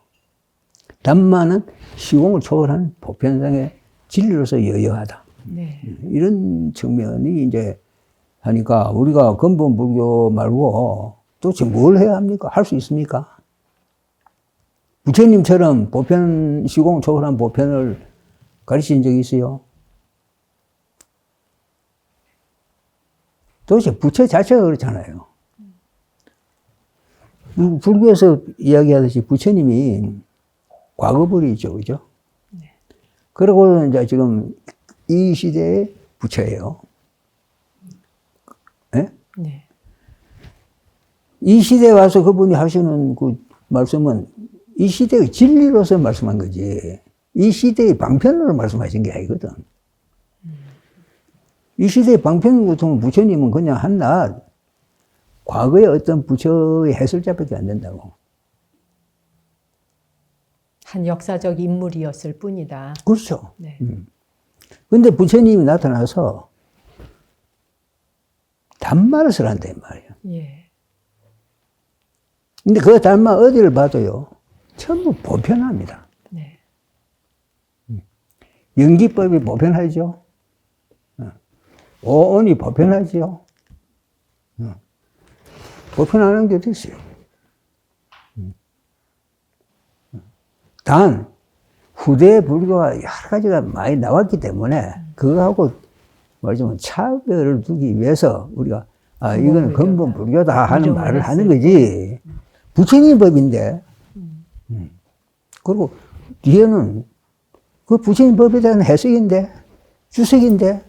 단마는 시공을 초월한 보편성의 진리로서 여여하다. 네. 이런 측면이 이제 하니까 우리가 근본 불교 말고 도대체 뭘 해야 합니까? 할 수 있습니까? 부처님처럼 보편, 시공 초월한 보편을 가르친 적이 있어요? 도대체 부처 자체가 그렇잖아요. 불교에서 이야기하듯이 부처님이 과거불이죠, 그죠? 네. 그러고 이제 지금 이 시대의 부처예요. 네? 네. 이 시대에 와서 그분이 하시는 그 말씀은 이 시대의 진리로서 말씀한 거지, 이 시대의 방편으로 말씀하신 게 아니거든. 이 시대의 방편 같은 부처님은 그냥 한낱 과거의 어떤 부처의 해설자밖에 안 된다고. 한 역사적 인물이었을 뿐이다. 그렇죠. 네. 근데 부처님이 나타나서 단말을 쓰란다, 이 말이에요. 예. 근데 그 단말 어디를 봐도요, 전부 보편합니다. 네. 연기법이 보편하죠. 오온이 보편하죠. 보편하는 게 어디 있어요? 단, 후대 불교가 여러 가지가 많이 나왔기 때문에 그거하고 말하자면 차별을 두기 위해서 우리가 이거는 근본 불교다 하는 말을 하는 거지. 부처님 법인데. 그리고 뒤에는 그 부처님 법에 대한 해석인데, 주석인데,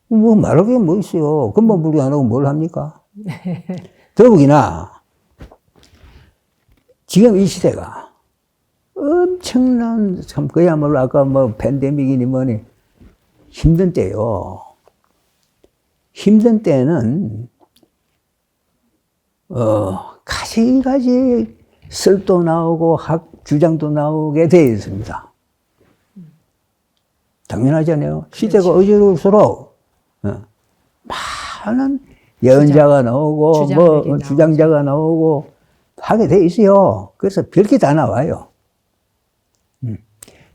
뭐 말할 게 뭐 있어요. 근본 불교 안 하고 뭘 합니까? 더욱이나 지금 이 시대가 엄청난, 참 그야말로 아까 뭐 팬데믹이니 뭐니 힘든 때요. 힘든 때는 가지가지 설도 나오고 주장도 나오게 되어 있습니다. 당연하잖아요. 시대가 그렇죠. 어지러울수록 많은 예언자가 나오고 뭐 주장자가 나오고 하게 돼 있어요. 그래서 별게 다 나와요.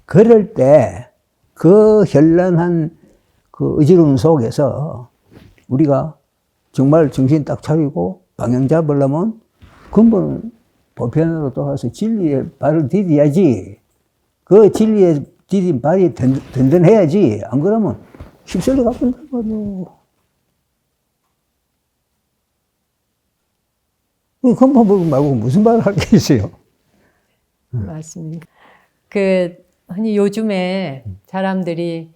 그럴 때 그 현란한 그 어지러움 속에서 우리가 정말 정신 딱 차리고 방향 잡으려면 근본 보편으로 돌아서 진리에 발을 디뎌야지. 그 진리에 디딘 발이 든든해야지. 안 그러면 휩쓸려 가본단 말이에요. 근본 불교 말고 무슨 말을 할 게 있어요? 맞습니다. 흔히 요즘에 사람들이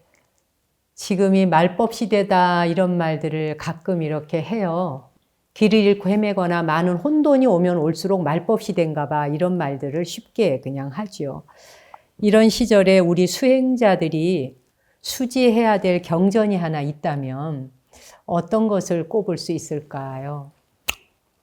지금이 말법 시대다 이런 말들을 가끔 이렇게 해요. 길을 잃고 헤매거나 많은 혼돈이 오면 올수록 말법 시대인가 봐 이런 말들을 쉽게 그냥 하죠. 이런 시절에 우리 수행자들이 수지해야 될 경전이 하나 있다면 어떤 것을 꼽을 수 있을까요?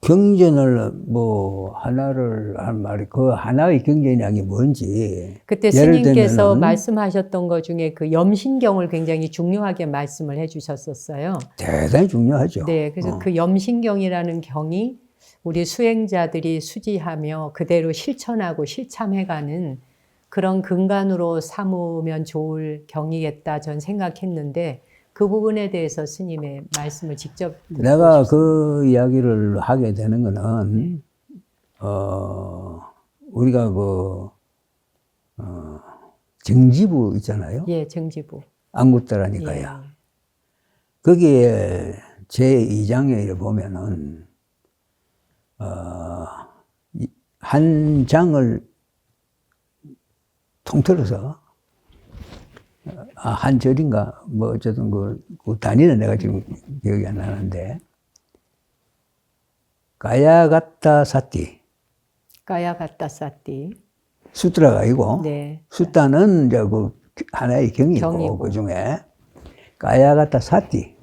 경전을 뭐 하나를 한 말이 그 하나의 경전이 뭔지 그때 스님께서 말씀하셨던 것 중에 그 염신경을 굉장히 중요하게 말씀을 해주셨었어요. 대단히 중요하죠. 네, 그래서 그 염신경이라는 경이 우리 수행자들이 수지하며 그대로 실천하고 실참해가는 그런 근간으로 삼으면 좋을 경이겠다 전 생각했는데 그 부분에 대해서 스님의 말씀을 직접 내가 그 이야기를 하게 되는 거는 우리가 정지부 있잖아요. 예, 정지부. 안굿더라니까요. 예. 거기에 제2장에 보면은 한 장을 통틀어서 한 절인가 뭐 어쨌든 그 단위는 내가 지금 기억이 안 나는데 가야가타 사티 가야가타 사티 수트라가 아니고 네. 수타는 이제 그 하나의 경이고 그 중에 가야가타 사티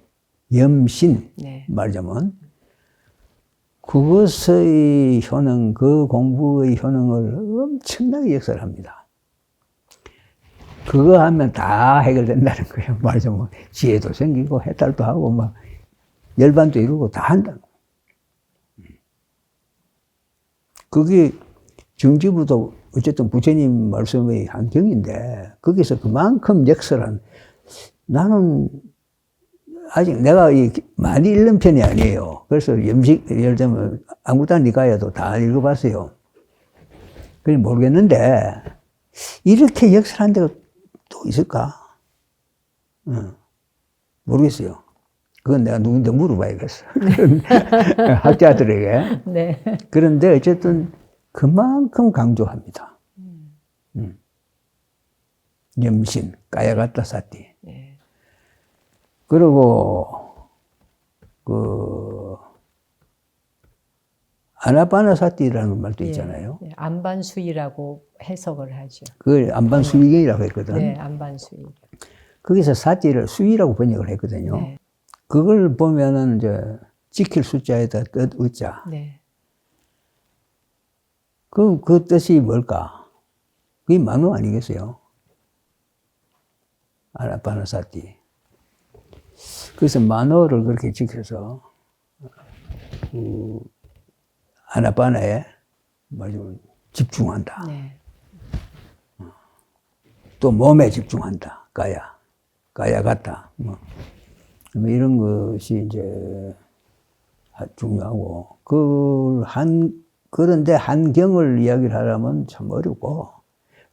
염신 네. 말하자면 그것의 효능, 그 공부의 효능을 엄청나게 역설합니다. 그거 하면 다 해결된다는 거예요. 말하자면 지혜도 생기고 해탈도 하고 막 열반도 이루고 다 한다. 그게 중지부도 어쨌든 부처님 말씀의 한경인데 거기서 그만큼 역설한 나는 아직 내가 많이 읽는 편이 아니에요. 그래서 예를 들면 안구단 니가야도 다 읽어봤어요. 그래 모르겠는데 이렇게 역설한 데가 또 있을까? 모르겠어요. 그건 내가 누군데 물어봐야겠어. 학자들에게. 네. 그런데 어쨌든 그만큼 강조합니다. 염신, 까야가타 사티. 네. 그리고 아나파나사티라는 말도 있잖아요. 네. 안반수위라고 해석을 하죠. 그걸 안반수위경이라고 했거든. 네, 안반수위. 거기서 사티를 수위라고 번역을 했거든요. 네. 그걸 보면은 이제 지킬 숫자에다 뜻 의자. 네. 그 뜻이 뭘까? 그게 만호 아니겠어요? 아나파나사티. 그래서 만호를 그렇게 지켜서 아나파나에 말하자면 집중한다. 네. 또 몸에 집중한다. 가야 같다. 뭐 이런 것이 이제 중요하고 그런데 한경을 이야기를 하려면 참 어렵고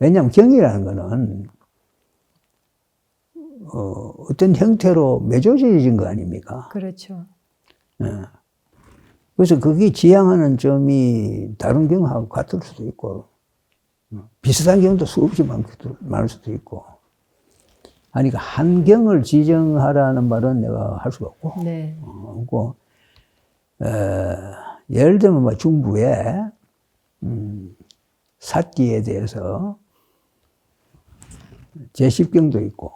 왜냐하면 경이라는 거는 어떤 형태로 맺어져진 거 아닙니까? 그렇죠. 그래서 그게 지향하는 점이 다른 경하고 같을 수도 있고 비슷한 경도 수없이 많을 수도 있고 그러니까 한경을 지정하라는 말은 내가 할 수가 없고 네. 없고 예를 들면 뭐 중부에 사띠에 대해서 제10경도 있고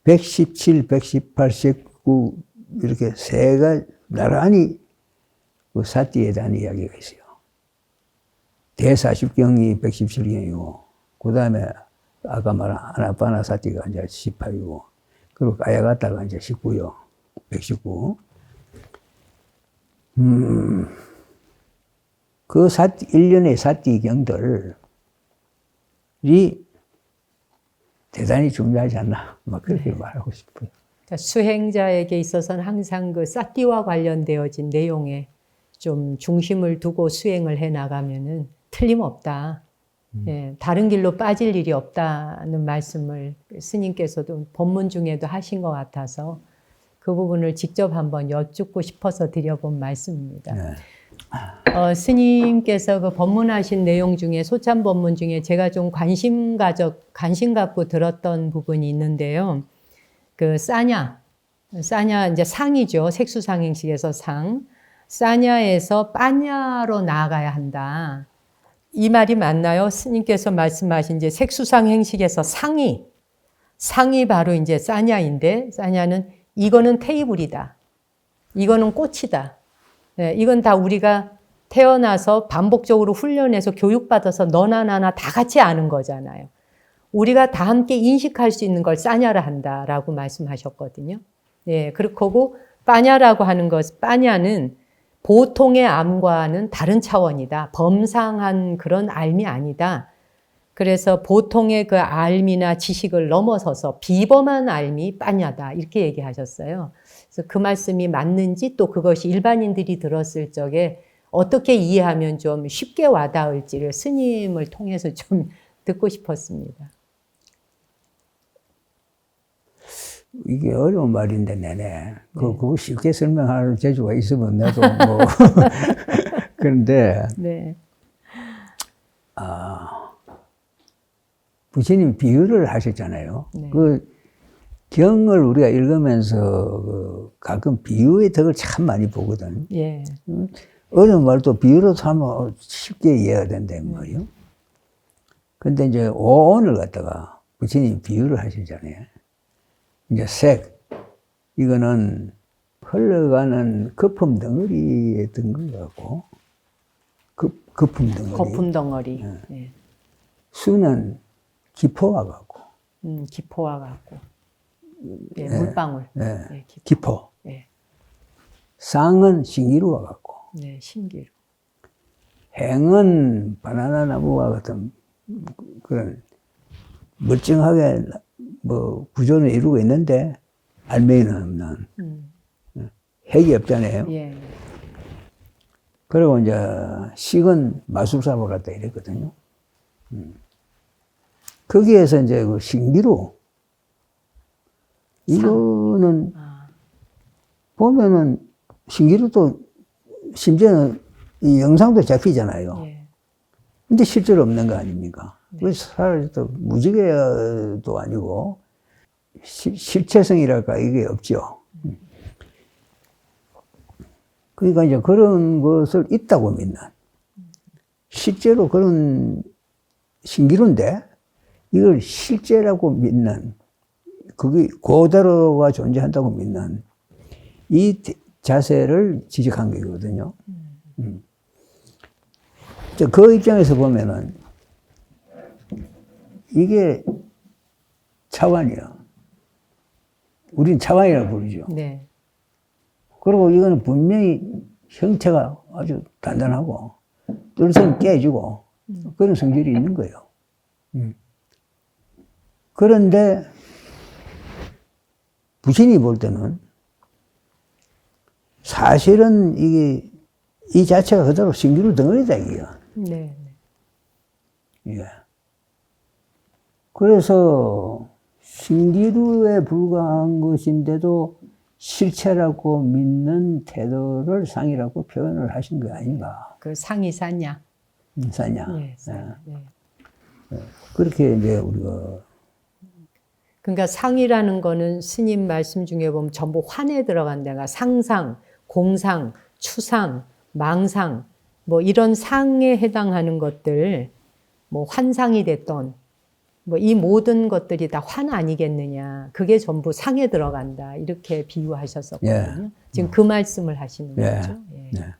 117, 118, 19 이렇게 세가 나란히 그 사띠에 대한 이야기가 있어요. 대사십경이 117경이고 그 다음에 아까 말한 아나파나 사띠가 이제 18이고 그리고 까야가타가 이제 19요. 119. 그 일련의 사띠경들이 대단히 중요하지 않나. 막 그렇게 말하고 싶어요. 그러니까 수행자에게 있어서는 항상 그 사띠와 관련되어진 내용에 좀 중심을 두고 수행을 해 나가면은 틀림없다. 예, 다른 길로 빠질 일이 없다는 말씀을 스님께서도 법문 중에도 하신 것 같아서 그 부분을 직접 한번 여쭙고 싶어서 드려본 말씀입니다. 네. 스님께서 그 법문하신 내용 중에 소참 법문 중에 제가 좀 관심 갖고 들었던 부분이 있는데요. 그 싸냐 이제 상이죠. 색수상행식에서 상. 싸냐에서 빠냐로 나아가야 한다. 이 말이 맞나요? 스님께서 말씀하신 이제 색수상행식에서 상이 바로 이제 싸냐인데 싸냐는 이거는 테이블이다. 이거는 꽃이다. 네, 이건 다 우리가 태어나서 반복적으로 훈련해서 교육받아서 너나 나나 다 같이 아는 거잖아요. 우리가 다 함께 인식할 수 있는 걸 싸냐라 한다라고 말씀하셨거든요. 예, 그리고 빠냐라고 하는 것, 빠냐는 보통의 암과는 다른 차원이다. 범상한 그런 알미 아니다. 그래서 보통의 그 알미나 지식을 넘어서서 비범한 알미 빠냐다. 이렇게 얘기하셨어요. 그래서 그 말씀이 맞는지 또 그것이 일반인들이 들었을 적에 어떻게 이해하면 좀 쉽게 와닿을지를 스님을 통해서 좀 듣고 싶었습니다. 이게 어려운 말인데 내내 그거 쉽게 설명할 재주가 있으면 나도 뭐 그런데 네. 부처님 비유를 하셨잖아요. 네. 그 경을 우리가 읽으면서 가끔 비유의 덕을 참 많이 보거든. 예. 어려운 말도 비유로 하면 쉽게 이해가 된다는 말이요. 근데 이제 오온을 갖다가 부처님 비유를 하시잖아요. 이제 색. 이거는 흘러가는 거품 덩어리에 든 것 같고, 거품 덩어리. 거품 덩어리. 네. 수는 기포와 같고, 기포와 같고. 네, 물방울. 네, 네, 기포. 네. 쌍은 신기루와 같고, 네, 신기루. 행은 바나나 나무와 같은 그런 멀쩡하게 뭐 구조는 이루고 있는데 알맹이는 없는 핵이 없잖아요. 예. 그리고 이제 식은 마술사와 같다 이랬거든요. 거기에서 이제 그 신기루 이거는 보면은 신기루도 심지어는 이 영상도 잡히잖아요. 예. 근데 실제로 없는 거 아닙니까? 그래서 사라졌다. 무지개도 아니고 실체성이랄까 이게 없죠. 그러니까 이제 그런 것을 있다고 믿는, 실제로 그런 신기루인데 이걸 실제라고 믿는, 그게 그대로가 존재한다고 믿는 이 자세를 지적한 거거든요. 그 입장에서 보면은 이게 차관이야. 우린 차관이라고 부르죠. 네. 그리고 이거는 분명히 형태가 아주 단단하고 뜰선 깨지고 그런 성질이 있는 거예요. 그런데 부신이 볼 때는 사실은 이게 이 자체가 그대로 신기루 덩어리다 이게요. 네. 예. 그래서 신기루에 불과한 것인데도 실체라고 믿는 태도를 상이라고 표현을 하신 거 아닌가. 그 상이 샀냐? 사냐. 네, 상. 네. 그렇게 이제 우리가. 그러니까 상이라는 거는 스님 말씀 중에 보면 전부 환에 들어간 데가 상상, 공상, 추상, 망상, 뭐 이런 상에 해당하는 것들, 뭐 환상이 됐던, 뭐 이 모든 것들이 다 환 아니겠느냐. 그게 전부 상에 들어간다. 이렇게 비유하셨었거든요. 예. 지금 그 말씀을 하시는 예. 거죠. 예. 예.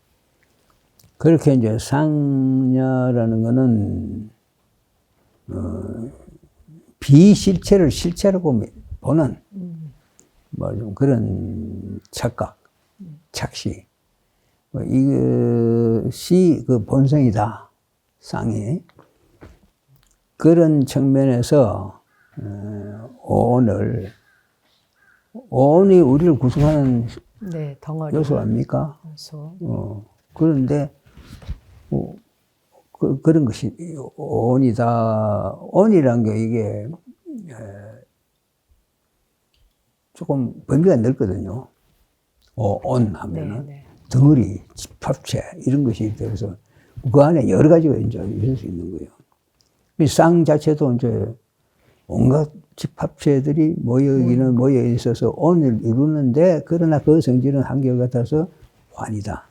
그렇게 이제 상냐라는 거는, 비실체를 실체라고 보는, 뭐 좀 그런 착각, 착시. 뭐 이것이 그 본성이다. 쌍이. 그런 측면에서 오온이 우리를 구성하는 네, 덩어리. 요소 아닙니까? 요소. 그런데 그런 것이 오온이다. 온이란 게 이게 조금 범위가 넓거든요. 온 하면은 네, 네. 덩어리, 집합체 이런 것이 있어서 그 안에 여러 가지가 이제 있을 수 있는 거예요. 이 쌍 자체도 이제 온갖 집합체들이 모여 있어서 온을 이루는데, 그러나 그 성질은 한결같아서 환이다.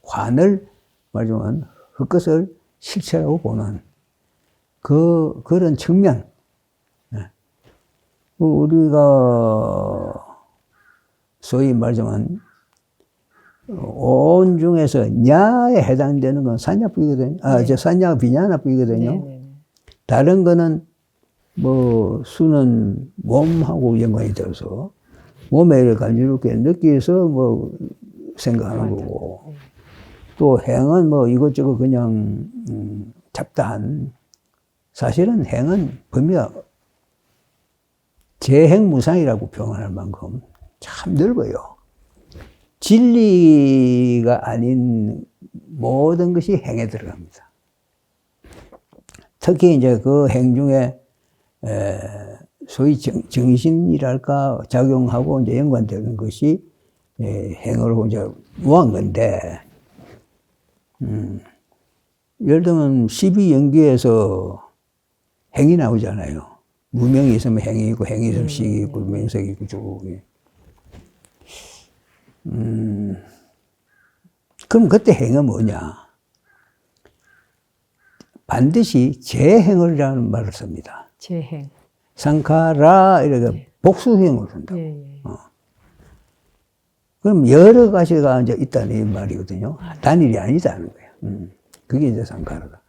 환을 말하자면 흙것을 실체라고 보는 그런 측면. 우리가 소위 말하자면 온 중에서 냐에 해당되는 건 산야부이거든요. 네. 산야가 비냐나부이거든요. 네, 네. 다른 거는 뭐 수는 몸하고 연관이 되어서 몸에 간지럽게 느끼서 뭐 생각하는 맞아. 거고, 네. 또 행은 뭐 이것저것 그냥 잡다한, 사실은 행은 범위가 재행무상이라고 표현할 만큼 참 넓어요. 진리가 아닌 모든 것이 행에 들어갑니다. 특히 이제 그 행 중에 소위 정신이랄까 작용하고 이제 연관되는 것이 행으로 이제 무한 건데, 예를 들면 12연기에서 행이 나오잖아요. 무명이 있으면 행이 있고, 행이 있으면 식이 있고, 명색이 있고, 쭉. 그럼 그때 행은 뭐냐? 반드시 재행을이라는 말을 씁니다. 재행. 상카라 이렇게 복수형으로 쓴다. 예, 예. 그럼 여러 가지가 이제 있다는 이 말이거든요. 단일이 아니다는 거예요. 그게 이제 상카라다.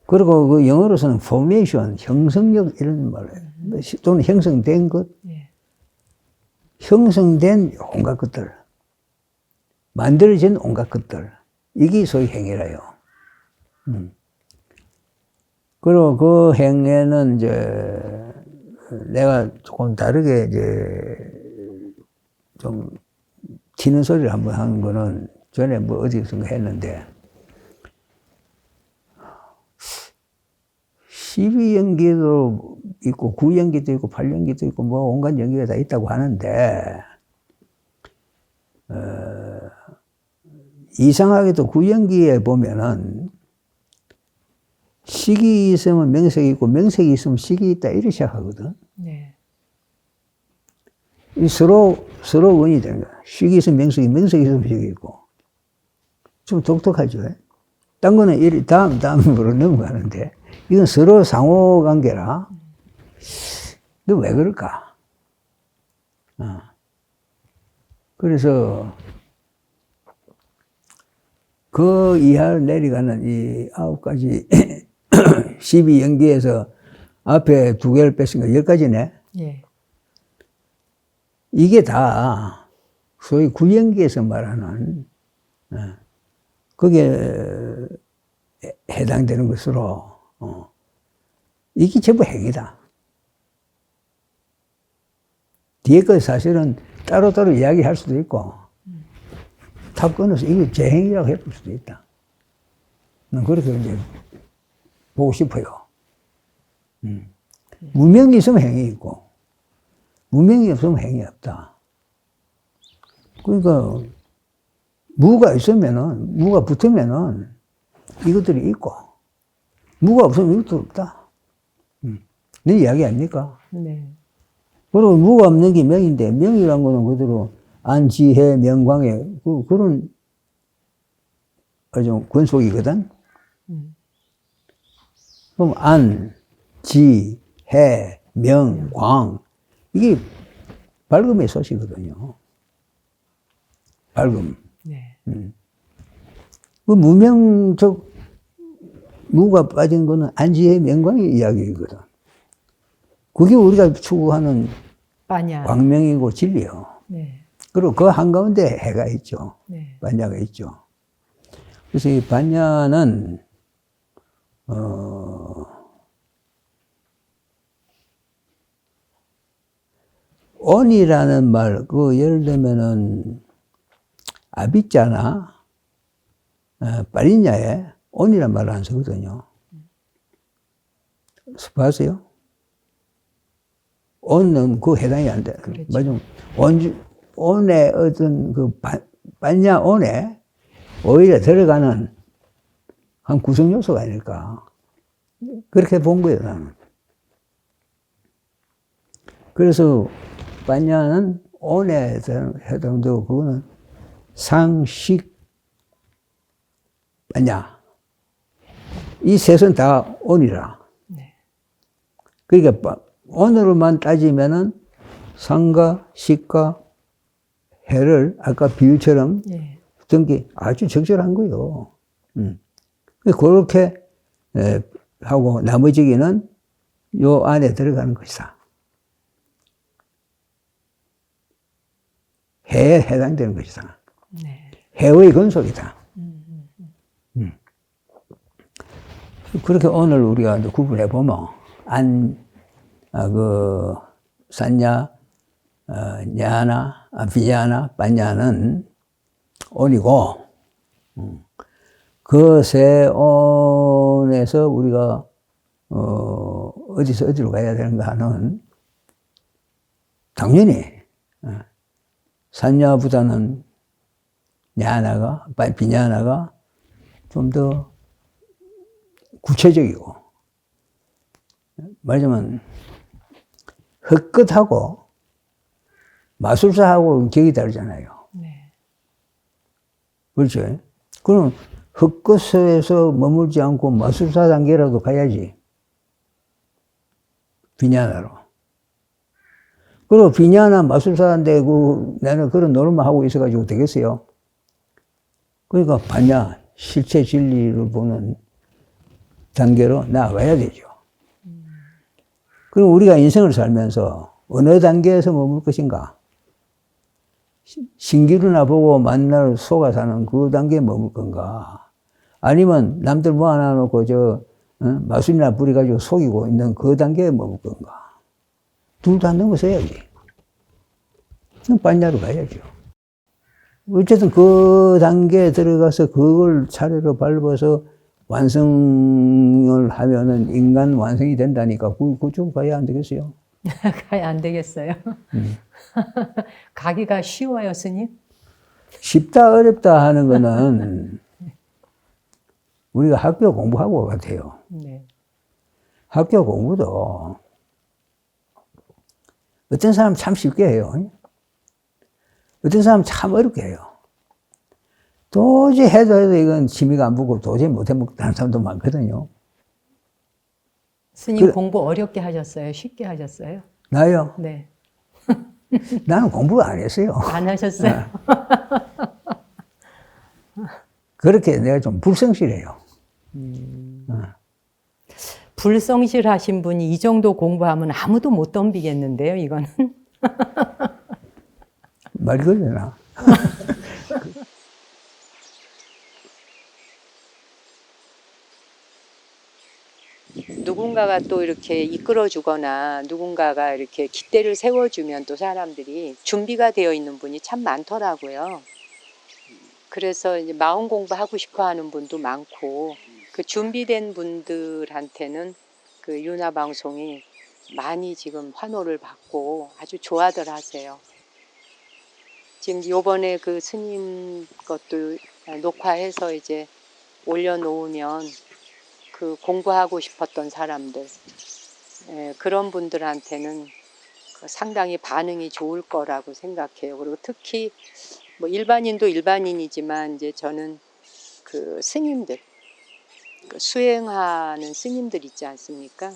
그리고 그 영어로서는 formation, 형성력 이런 말이에요. 또는 형성된 것, 예. 형성된 온갖 것들, 만들어진 온갖 것들, 이게 소위 행위라요. 그리고 그 행위는 이제 내가 조금 다르게 이제 좀 튀는 소리를 한번 하는 거는 전에 뭐 어디선가 했는데 12연기도 있고 9연기도 있고 8연기도 있고 뭐 온갖 연기가 다 있다고 하는데 이상하게도 9연기에 보면은 식이 있으면 명색이 있고 명색이 있으면 식이 있다 이렇게 시작하거든. 네. 이 서로 원이 되는 거야. 식이 있으면 명색이, 명색이 있으면 식이 있고. 좀 독특하죠. 딴 거는 이리 다음으로 넘어가는데 이건 서로 상호 관계라. 근데 왜 그럴까? 그래서 그 이하로 내려가는 이 9가지 12연기에서 앞에 2개를 뺐으니까 10가지네. 예. 이게 다 소위 9연기에서 말하는 거기에 해당되는 것으로 이게 전부 행위다. 뒤에 거 사실은 따로따로 이야기할 수도 있고 다 끊어서 이게 재행이라고 해볼 수도 있다. 난 그렇게 이제 보고 싶어요. 무명이 있으면 행위 있고 무명이 없으면 행위 없다. 그러니까 무가 있으면은 무가 붙으면은 이것들이 있고 무가 없으면 이것도 없다. 내 이야기 아닙니까? 네. 그리고 무가 없는 게 명인데 명이란 거는 그대로 안지해 명광해 그런 좀 권속이거든. 그럼 안, 지, 해, 명, 광 이게 밝음의 소시거든요. 밝음. 네. 그 무명적 무가 빠진 거는 안지해 명광의 이야기거든. 그게 우리가 추구하는 빠냐. 광명이고 진리요. 네. 그리고 그 한가운데 해가 있죠. 네. 반야가 있죠. 그래서 이 반야는 온이라는 말, 그 예를 들면은 아비자나 빠리냐에 온이라는 말을 안 쓰거든요. 봤어요? 온은 그 해당이 안 돼. 그렇죠. 맞아. 온의 어떤 그 반야 온에 오히려 들어가는 한 구성 요소가 아닐까. 그렇게 본 거예요, 나는. 그래서 반야는 온에 해당되고 그거는 상식 반야. 이 셋은 다 온이라. 네. 그러니까 온으로만 따지면은 상과 식과 해를 아까 비유처럼 예. 했던 게 아주 적절한 거예요. 그렇게 하고 나머지는 요 안에 들어가는 것이다. 해에 해당되는 것이다. 네. 해의 근속이다. 그렇게 오늘 우리가 이제 구분해 보면 산야, 냐나, 비야나, 반야는 온이고 그 세 온에서 우리가 어디서 어디로 가야 되는가 하는 당연히 산야보다는 냐나가 비냐나가 좀 더 구체적이고 말하자면 헛것하고 마술사하고 격이 다르잖아요. 네. 그렇죠? 그럼 헛것에서 머물지 않고 마술사 단계라도 가야지. 비냐나로. 그리고 비냐나 마술사인데 나는 그런 노릇만 하고 있어가지고 되겠어요? 그러니까 반야 실체 진리를 보는 단계로 나아가야 되죠. 그럼 우리가 인생을 살면서 어느 단계에서 머물 것인가? 신기루나 보고 만날 소가 사는 그 단계에 머물 건가? 아니면 남들 뭐 하나 놓고 마술이나 부려가지고 속이고 있는 그 단계에 머물 건가? 둘 다 넘어서야지. 그럼 반야로 가야죠. 어쨌든 그 단계에 들어가서 그걸 차례로 밟아서 완성을 하면은 인간 완성이 된다니까 그쪽 가야 안 되겠어요? 가야 안 되겠어요. 가기가 쉬워요, 스님? 쉽다 어렵다 하는 거는 우리가 학교 공부하고 같아요. 네. 학교 공부도 어떤 사람 참 쉽게 해요. 어떤 사람 참 어렵게 해요. 도저히 해도 이건 취미가 안 붙고 도저히 못해 먹다는 사람도 많거든요. 스님 공부 어렵게 하셨어요? 쉽게 하셨어요? 나요? 네. 나는 공부 안 했어요. 안 하셨어요? 그렇게 내가 좀 불성실해요. 불성실하신 분이 이 정도 공부하면 아무도 못 덤비겠는데요, 이거는? 말 걸려나? 누군가가 또 이렇게 이끌어주거나 누군가가 이렇게 깃대를 세워주면 또 사람들이 준비가 되어 있는 분이 참 많더라고요. 그래서 이제 마음 공부하고 싶어 하는 분도 많고, 그 준비된 분들한테는 그 유나 방송이 많이 지금 환호를 받고 아주 좋아들 하세요. 지금 요번에 그 스님 것도 녹화해서 이제 올려놓으면 그 공부하고 싶었던 사람들, 그런 분들한테는 상당히 반응이 좋을 거라고 생각해요. 그리고 특히 뭐 일반인도 일반인이지만 이제 저는 그 스님들, 그 수행하는 스님들 있지 않습니까?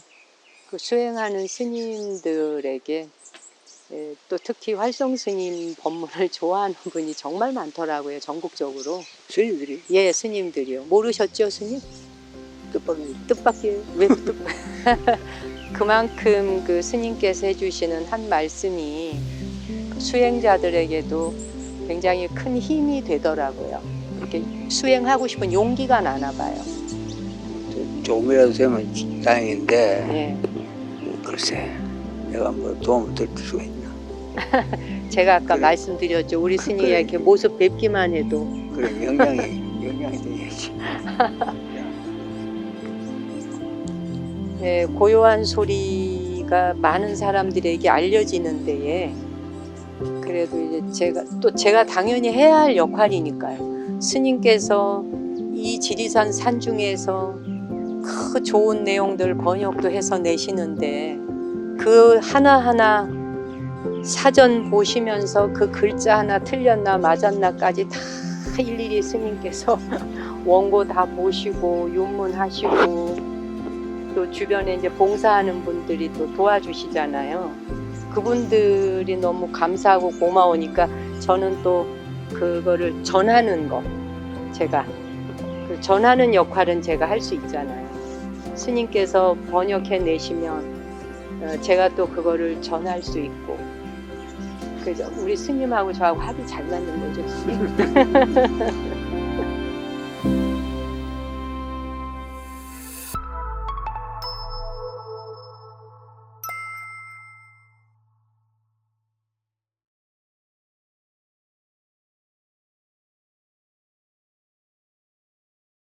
그 수행하는 스님들에게 또 특히 활성 스님 법문을 좋아하는 분이 정말 많더라고요, 전국적으로. 스님들이? 예, 스님들이요. 모르셨죠, 스님? 뜻밖이에요. 왜 뜻밖? 그만큼 그 스님께서 해주시는 한 말씀이 수행자들에게도 굉장히 큰 힘이 되더라고요. 이렇게 수행하고 싶은 용기가 나나 봐요. 조금이라도 되면 다행인데, 예. 글쎄, 내가 뭐 도움을 줄 수가 있나. 제가 아까 그래. 말씀드렸죠. 우리 스님이 그래. 이렇게 모습 뵙기만 해도. 그래, 영향이 돼야지. 네, 고요한 소리가 많은 사람들에게 알려지는 데에 그래도 이제 제가 당연히 해야 할 역할이니까요. 스님께서 이 지리산 산중에서 그 좋은 내용들 번역도 해서 내시는데 그 하나하나 사전 보시면서 그 글자 하나 틀렸나 맞았나까지 다 일일이 스님께서 원고 다 보시고 윤문하시고 또 주변에 이제 봉사하는 분들이 또 도와주시잖아요. 그분들이 너무 감사하고 고마우니까 저는 또 그거를 전하는 거, 제가 그 전하는 역할은 제가 할 수 있잖아요. 스님께서 번역해 내시면 제가 또 그거를 전할 수 있고, 그래서 우리 스님하고 저하고 합이 잘 맞는 거죠.